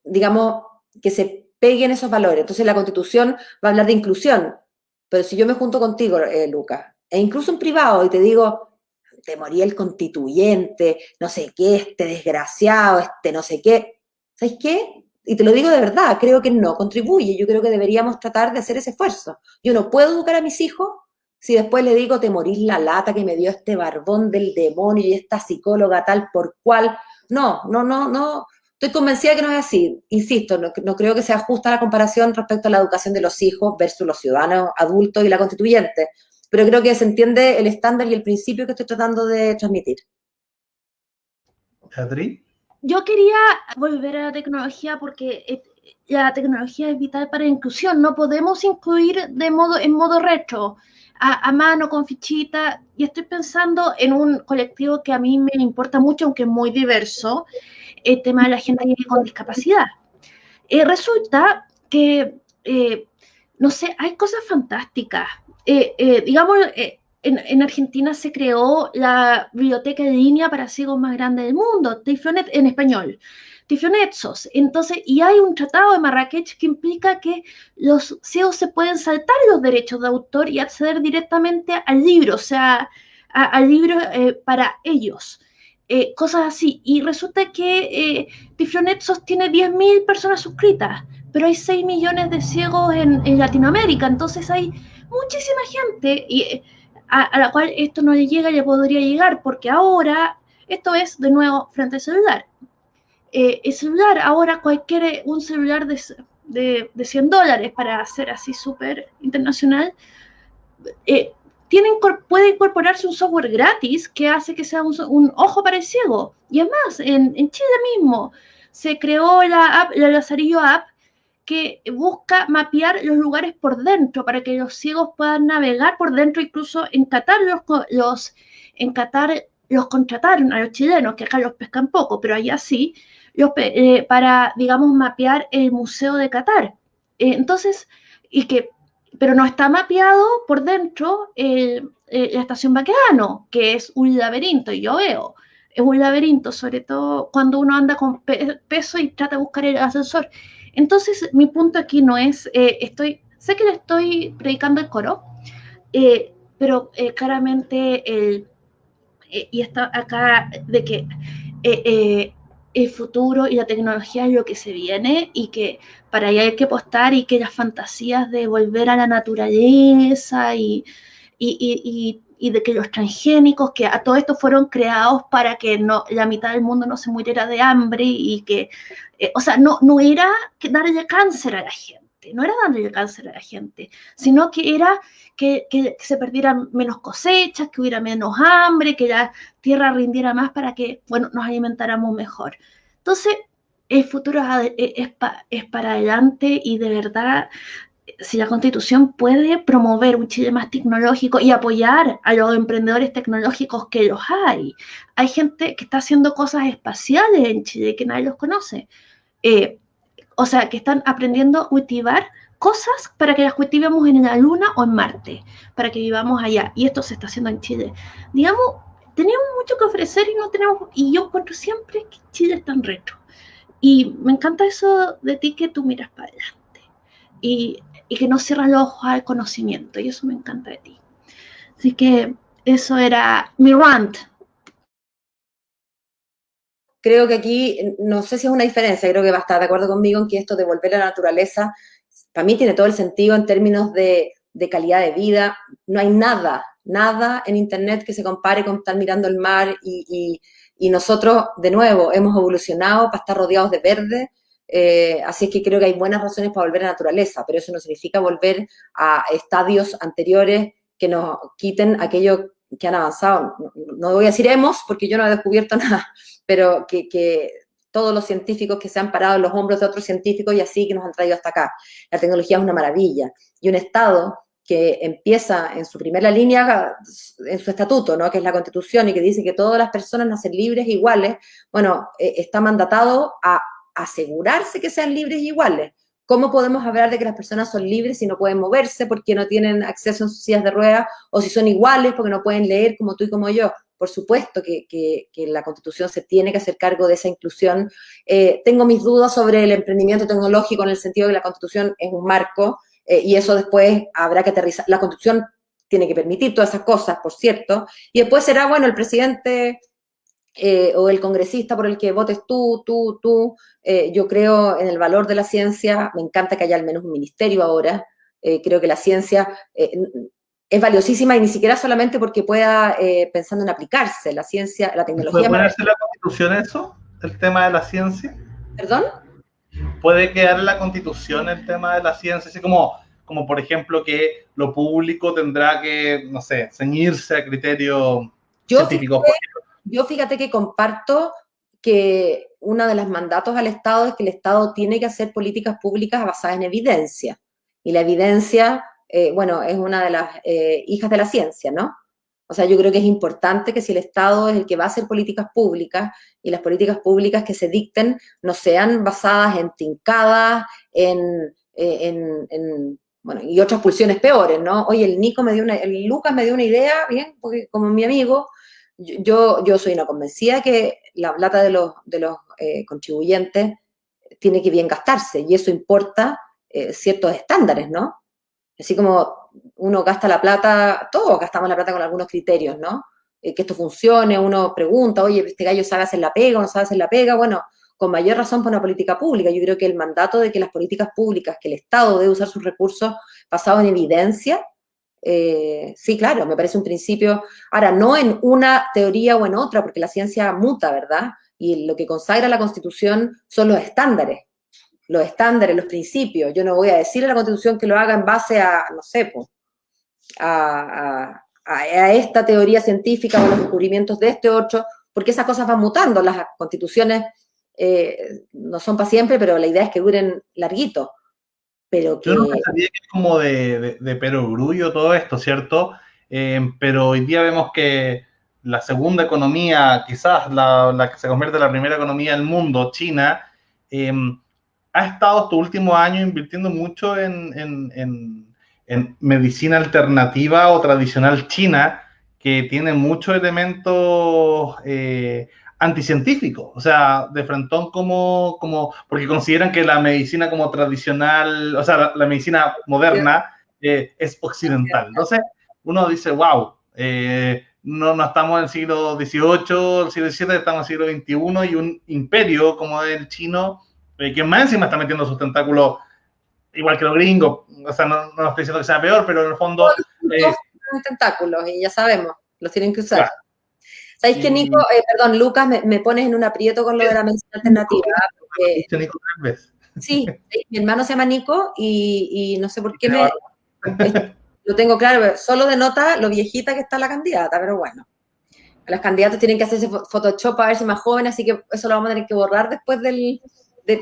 digamos, que se peguen esos valores. Entonces la Constitución va a hablar de inclusión, pero si yo me junto contigo, Lucas, e incluso en privado, y te digo, te moría el constituyente, no sé qué, este desgraciado, este no sé qué, ¿sabes qué? Y te lo digo de verdad, creo que no contribuye, yo creo que deberíamos tratar de hacer ese esfuerzo. Yo no puedo educar a mis hijos si después le digo, te morís la lata que me dio este barbón del demonio y esta psicóloga tal por cual. No. Estoy convencida que no es así. Insisto, no creo que sea justa la comparación respecto a la educación de los hijos versus los ciudadanos adultos y la constituyente. Pero creo que se entiende el estándar y el principio que estoy tratando de transmitir. Beatriz. Yo quería volver a la tecnología porque la tecnología es vital para la inclusión. No podemos incluir en modo retro, a mano, con fichita. Y estoy pensando en un colectivo que a mí me importa mucho, aunque es muy diverso, el tema de la gente con discapacidad. Resulta que, no sé, hay cosas fantásticas. Digamos, en Argentina se creó la biblioteca en línea para ciegos más grande del mundo, Tiflonet en español, Tiflonetsos. Entonces, y hay un tratado de Marrakech que implica que los ciegos se pueden saltar los derechos de autor y acceder directamente al libro, o sea, al libro para ellos. Cosas así. Y resulta que Tiflonetsos tiene 10.000 personas suscritas, pero hay 6 millones de ciegos en Latinoamérica, entonces hay muchísima gente y, a la cual esto no le llega y le podría llegar, porque ahora esto es de nuevo frente al celular. El celular, ahora un celular de $100 para hacer así súper internacional, puede incorporarse un software gratis que hace que sea un ojo para el ciego. Y además, en Chile mismo se creó la app, la Lazarillo App, que busca mapear los lugares por dentro para que los ciegos puedan navegar por dentro. Incluso en Qatar en Qatar los contrataron a los chilenos, que acá los pescan poco, pero allá sí, para, digamos, mapear el Museo de Qatar. Entonces, pero no está mapeado por dentro la estación Baquedano, que es un laberinto, y yo veo, es un laberinto, sobre todo cuando uno anda con peso y trata de buscar el ascensor. Entonces, mi punto aquí no es, sé que le estoy predicando el coro, pero claramente y está acá de que el futuro y la tecnología es lo que se viene y que para allá hay que apostar, y que las fantasías de volver a la naturaleza y de que los transgénicos, que a todo esto fueron creados para que la mitad del mundo no se muriera de hambre, y que, o sea, no era darle cáncer a la gente, no era darle cáncer a la gente, sino que era que se perdieran menos cosechas, que hubiera menos hambre, que la tierra rindiera más para que, bueno, nos alimentáramos mejor. Entonces, el futuro es para adelante, y de verdad, si la Constitución puede promover un Chile más tecnológico y apoyar a los emprendedores tecnológicos, que los hay gente que está haciendo cosas espaciales en Chile que nadie los conoce, o sea, que están aprendiendo a cultivar cosas para que las cultivemos en la Luna o en Marte, para que vivamos allá, y esto se está haciendo en Chile. Digamos, tenemos mucho que ofrecer y yo encuentro siempre que Chile es tan retro, y me encanta eso de ti, que tú miras para adelante y que no cierras los ojos al conocimiento, y eso me encanta de ti. Así que eso era mi rant. Creo que aquí, no sé si es una diferencia, creo que va a estar de acuerdo conmigo en que esto de volver a la naturaleza, para mí tiene todo el sentido en términos de calidad de vida. No hay nada nada en Internet que se compare con estar mirando el mar y nosotros, de nuevo, hemos evolucionado para estar rodeados de verde, así es que creo que hay buenas razones para volver a la naturaleza, pero eso no significa volver a estadios anteriores que nos quiten aquello que han avanzado. No voy a decir hemos, porque yo no he descubierto nada, pero que todos los científicos que se han parado en los hombros de otros científicos y así que nos han traído hasta acá. La tecnología es una maravilla. Y un Estado que empieza en su primera línea, en su estatuto, ¿no? Que es la Constitución, y que dice que todas las personas nacen libres e iguales, bueno, está mandatado a asegurarse que sean libres e iguales. ¿Cómo podemos hablar de que las personas son libres si no pueden moverse porque no tienen acceso en sus sillas de ruedas, o si son iguales porque no pueden leer como tú y como yo? Por supuesto que la Constitución se tiene que hacer cargo de esa inclusión. Tengo mis dudas sobre el emprendimiento tecnológico en el sentido de que la Constitución es un marco y eso después habrá que aterrizar. La Constitución tiene que permitir todas esas cosas, por cierto, y después será, bueno, el presidente o el congresista por el que votes tú. Yo creo en el valor de la ciencia, me encanta que haya al menos un ministerio ahora. Creo que la ciencia es valiosísima y ni siquiera solamente porque pueda, pensando en aplicarse, la ciencia, la tecnología... ¿Puede ponerse en la Constitución eso, el tema de la ciencia? ¿Perdón? ¿Puede quedar en la Constitución el tema de la ciencia? Así como por ejemplo, que lo público tendrá que, no sé, ceñirse a criterios científicos. Yo fíjate que comparto que uno de los mandatos al Estado es que el Estado tiene que hacer políticas públicas basadas en evidencia. Y la evidencia, bueno, es una de las hijas de la ciencia, ¿no? O sea, yo creo que es importante que si el Estado es el que va a hacer políticas públicas y las políticas públicas que se dicten no sean basadas en tincadas, bueno, y otras pulsiones peores, ¿no? Oye, el Lucas me dio una idea, bien, porque como mi amigo, yo soy una convencida que la plata de los contribuyentes tiene que bien gastarse y eso importa ciertos estándares, ¿no? Así como uno gasta la plata, todos gastamos la plata con algunos criterios, ¿no? Que esto funcione, uno pregunta, oye, ¿este gallo sabe hacer la pega o no sabe hacer la pega? Bueno, con mayor razón para una política pública. Yo creo que el mandato de que las políticas públicas, que el Estado debe usar sus recursos basados en evidencia, sí, claro, me parece un principio. Ahora, no en una teoría o en otra, porque la ciencia muta, ¿verdad? Y lo que consagra la Constitución son los estándares, los principios. Yo no voy a decir a la Constitución que lo haga en base a, no sé, pues, a esta teoría científica o los descubrimientos de este otro, porque esas cosas van mutando. Las constituciones no son para siempre, pero la idea es que duren larguito. Pero que... Yo no pensaría que es como de perogrullo todo esto, ¿cierto? Pero hoy día vemos que la segunda economía, quizás la que se convierte en la primera economía del mundo, China, ha estado estos últimos años invirtiendo mucho en medicina alternativa o tradicional china, que tiene muchos elementos anticientíficos, o sea, de frentón porque consideran que la medicina como tradicional, o sea, la medicina moderna es occidental. Entonces, uno dice, wow, no estamos en el siglo XVIII, el siglo XVII, estamos en el siglo XXI y un imperio como el chino, que más encima está metiendo sus tentáculos igual que los gringos, o sea, no estoy diciendo que sea peor, pero en el fondo... tentáculos y ya sabemos, los tienen que usar. Claro. ¿Sabéis que, Nico, perdón, Lucas, me pones en un aprieto con lo de la medicina alternativa? Porque, Nico 3 veces. Sí, mi hermano se llama Nico y no sé por qué lo tengo claro, solo denota lo viejita que está la candidata, pero bueno. Las candidatas tienen que hacerse Photoshop para verse más jóvenes, así que eso lo vamos a tener que borrar después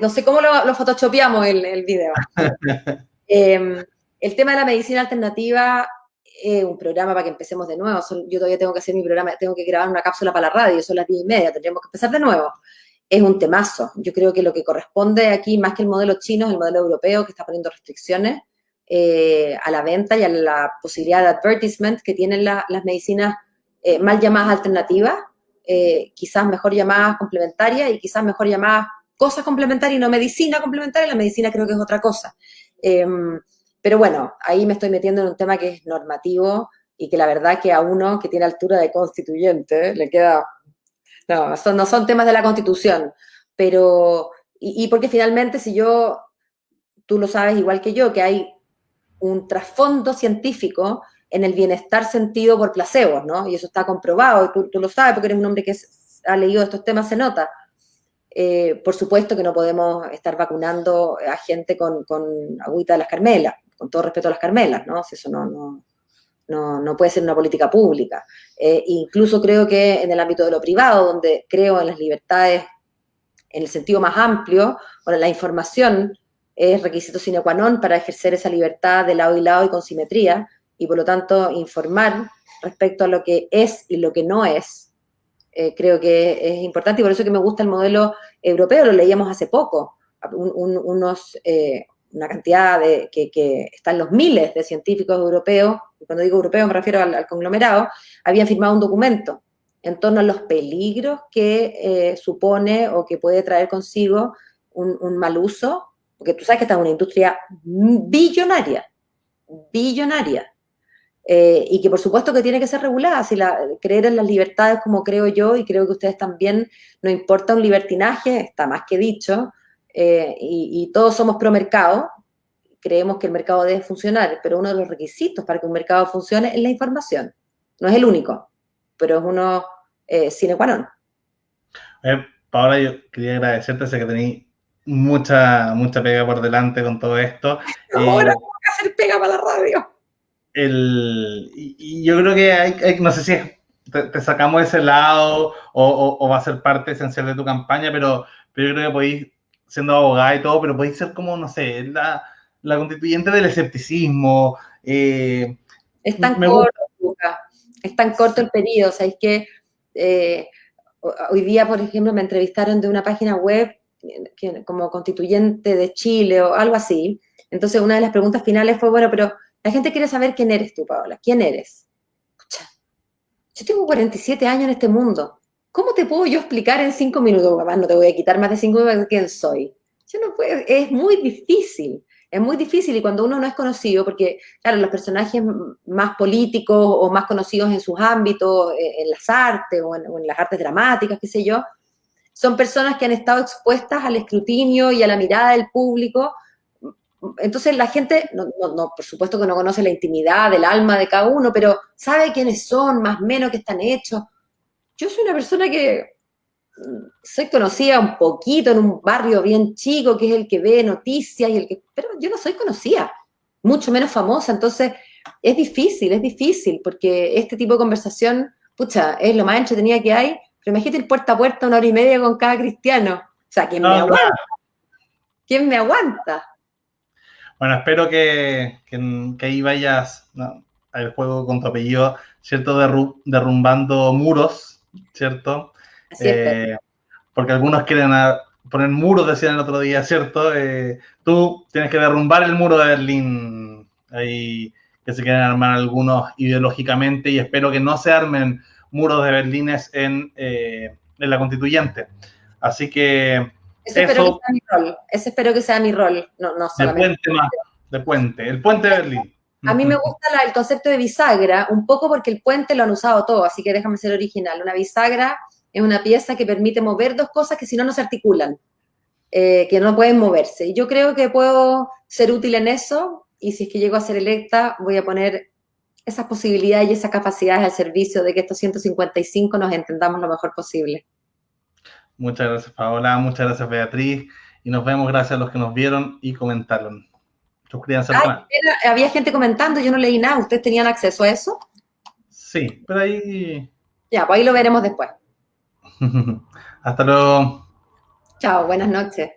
no sé cómo lo photoshopeamos el video. El tema de la medicina alternativa es un programa para que empecemos de nuevo. Yo todavía tengo que hacer mi programa, tengo que grabar una cápsula para la radio, son las 10:30, tendríamos que empezar de nuevo. Es un temazo. Yo creo que lo que corresponde aquí, más que el modelo chino, es el modelo europeo que está poniendo restricciones a la venta y a la posibilidad de advertisement que tienen las medicinas mal llamadas alternativas, quizás mejor llamadas complementarias y quizás mejor llamadas cosas complementarias y no medicina complementaria. La medicina creo que es otra cosa. Pero bueno, ahí me estoy metiendo en un tema que es normativo y que la verdad que a uno que tiene altura de constituyente le queda... No, no son temas de la Constitución, pero... Y porque finalmente tú lo sabes igual que yo, que hay un trasfondo científico en el bienestar sentido por placebos, ¿no? Y eso está comprobado, y tú lo sabes porque eres un hombre que ha leído estos temas, se nota. Por supuesto que no podemos estar vacunando a gente con agüita de las Carmelas, con todo respeto a las Carmelas, ¿no? Si eso no puede ser una política pública. Incluso creo que en el ámbito de lo privado, donde creo en las libertades en el sentido más amplio, bueno, la información es requisito sine qua non para ejercer esa libertad de lado y lado y con simetría, y por lo tanto informar respecto a lo que es y lo que no es, creo que es importante, y por eso que me gusta el modelo europeo, lo leíamos hace poco, una cantidad que están los miles de científicos europeos, y cuando digo europeos me refiero al conglomerado, habían firmado un documento en torno a los peligros que supone o que puede traer consigo un mal uso, porque tú sabes que esta es una industria billonaria, y que por supuesto que tiene que ser regulada, creer en las libertades como creo yo, y creo que ustedes también, no importa un libertinaje, está más que dicho, y todos somos pro mercado, creemos que el mercado debe funcionar, pero uno de los requisitos para que un mercado funcione es la información. No es el único, pero es uno sine qua non. Paola, yo quería agradecerte, sé que tenéis mucha pega por delante con todo esto. Ahora tengo que hacer pega para la radio. Y yo creo que no sé si te sacamos ese lado o va a ser parte esencial de tu campaña, pero yo creo que podéis, siendo abogada y todo, pero podéis ser como, no sé, la constituyente del escepticismo. Es tan corto, Luca, es tan corto el periodo, o sea, es que hoy día, por ejemplo, me entrevistaron de una página web como constituyente de Chile o algo así, entonces una de las preguntas finales fue, bueno, pero la gente quiere saber quién eres tú, Paola, ¿quién eres? Pucha, yo tengo 47 años en este mundo, ¿cómo te puedo yo explicar en 5 minutos? Además, no te voy a quitar más de 5 minutos de quién soy. Yo no puedo, es muy difícil, y cuando uno no es conocido, porque, claro, los personajes más políticos o más conocidos en sus ámbitos, en las artes o en las artes dramáticas, qué sé yo, son personas que han estado expuestas al escrutinio y a la mirada del público. Entonces la gente, no, por supuesto que no conoce la intimidad del alma de cada uno, pero sabe quiénes son, más o menos qué están hechos. Yo soy una persona que soy conocida un poquito en un barrio bien chico, que es el que ve noticias, pero yo no soy conocida, mucho menos famosa, entonces es difícil, porque este tipo de conversación, pucha, es lo más entretenida que hay, pero imagínate el puerta a puerta 1 hora y media con cada cristiano, o sea, ¿quién me aguanta? ¿Quién me aguanta? Bueno, espero que ahí vayas, ¿no?, al juego con tu apellido, ¿cierto? Derrumbando muros, ¿cierto? Así es. Porque algunos quieren poner muros, decían el otro día, ¿cierto? Tú tienes que derrumbar el muro de Berlín, ahí que se quieren armar algunos ideológicamente, y espero que no se armen muros de Berlines en la constituyente. Así que Ese espero que sea mi rol, no solamente. De puente, el puente de Berlín. A mí me gusta el concepto de bisagra, un poco porque el puente lo han usado todo, así que déjame ser original. Una bisagra es una pieza que permite mover dos cosas que si no se articulan, que no pueden moverse. Y yo creo que puedo ser útil en eso, y si es que llego a ser electa, voy a poner esas posibilidades y esas capacidades al servicio de que estos 155 nos entendamos lo mejor posible. Muchas gracias, Paola. Muchas gracias, Beatriz. Y nos vemos, gracias a los que nos vieron y comentaron. Suscríbanse al canal. Había gente comentando, yo no leí nada. ¿Ustedes tenían acceso a eso? Sí, pero ahí... Ya, pues ahí lo veremos después. Hasta luego. Chao, buenas noches.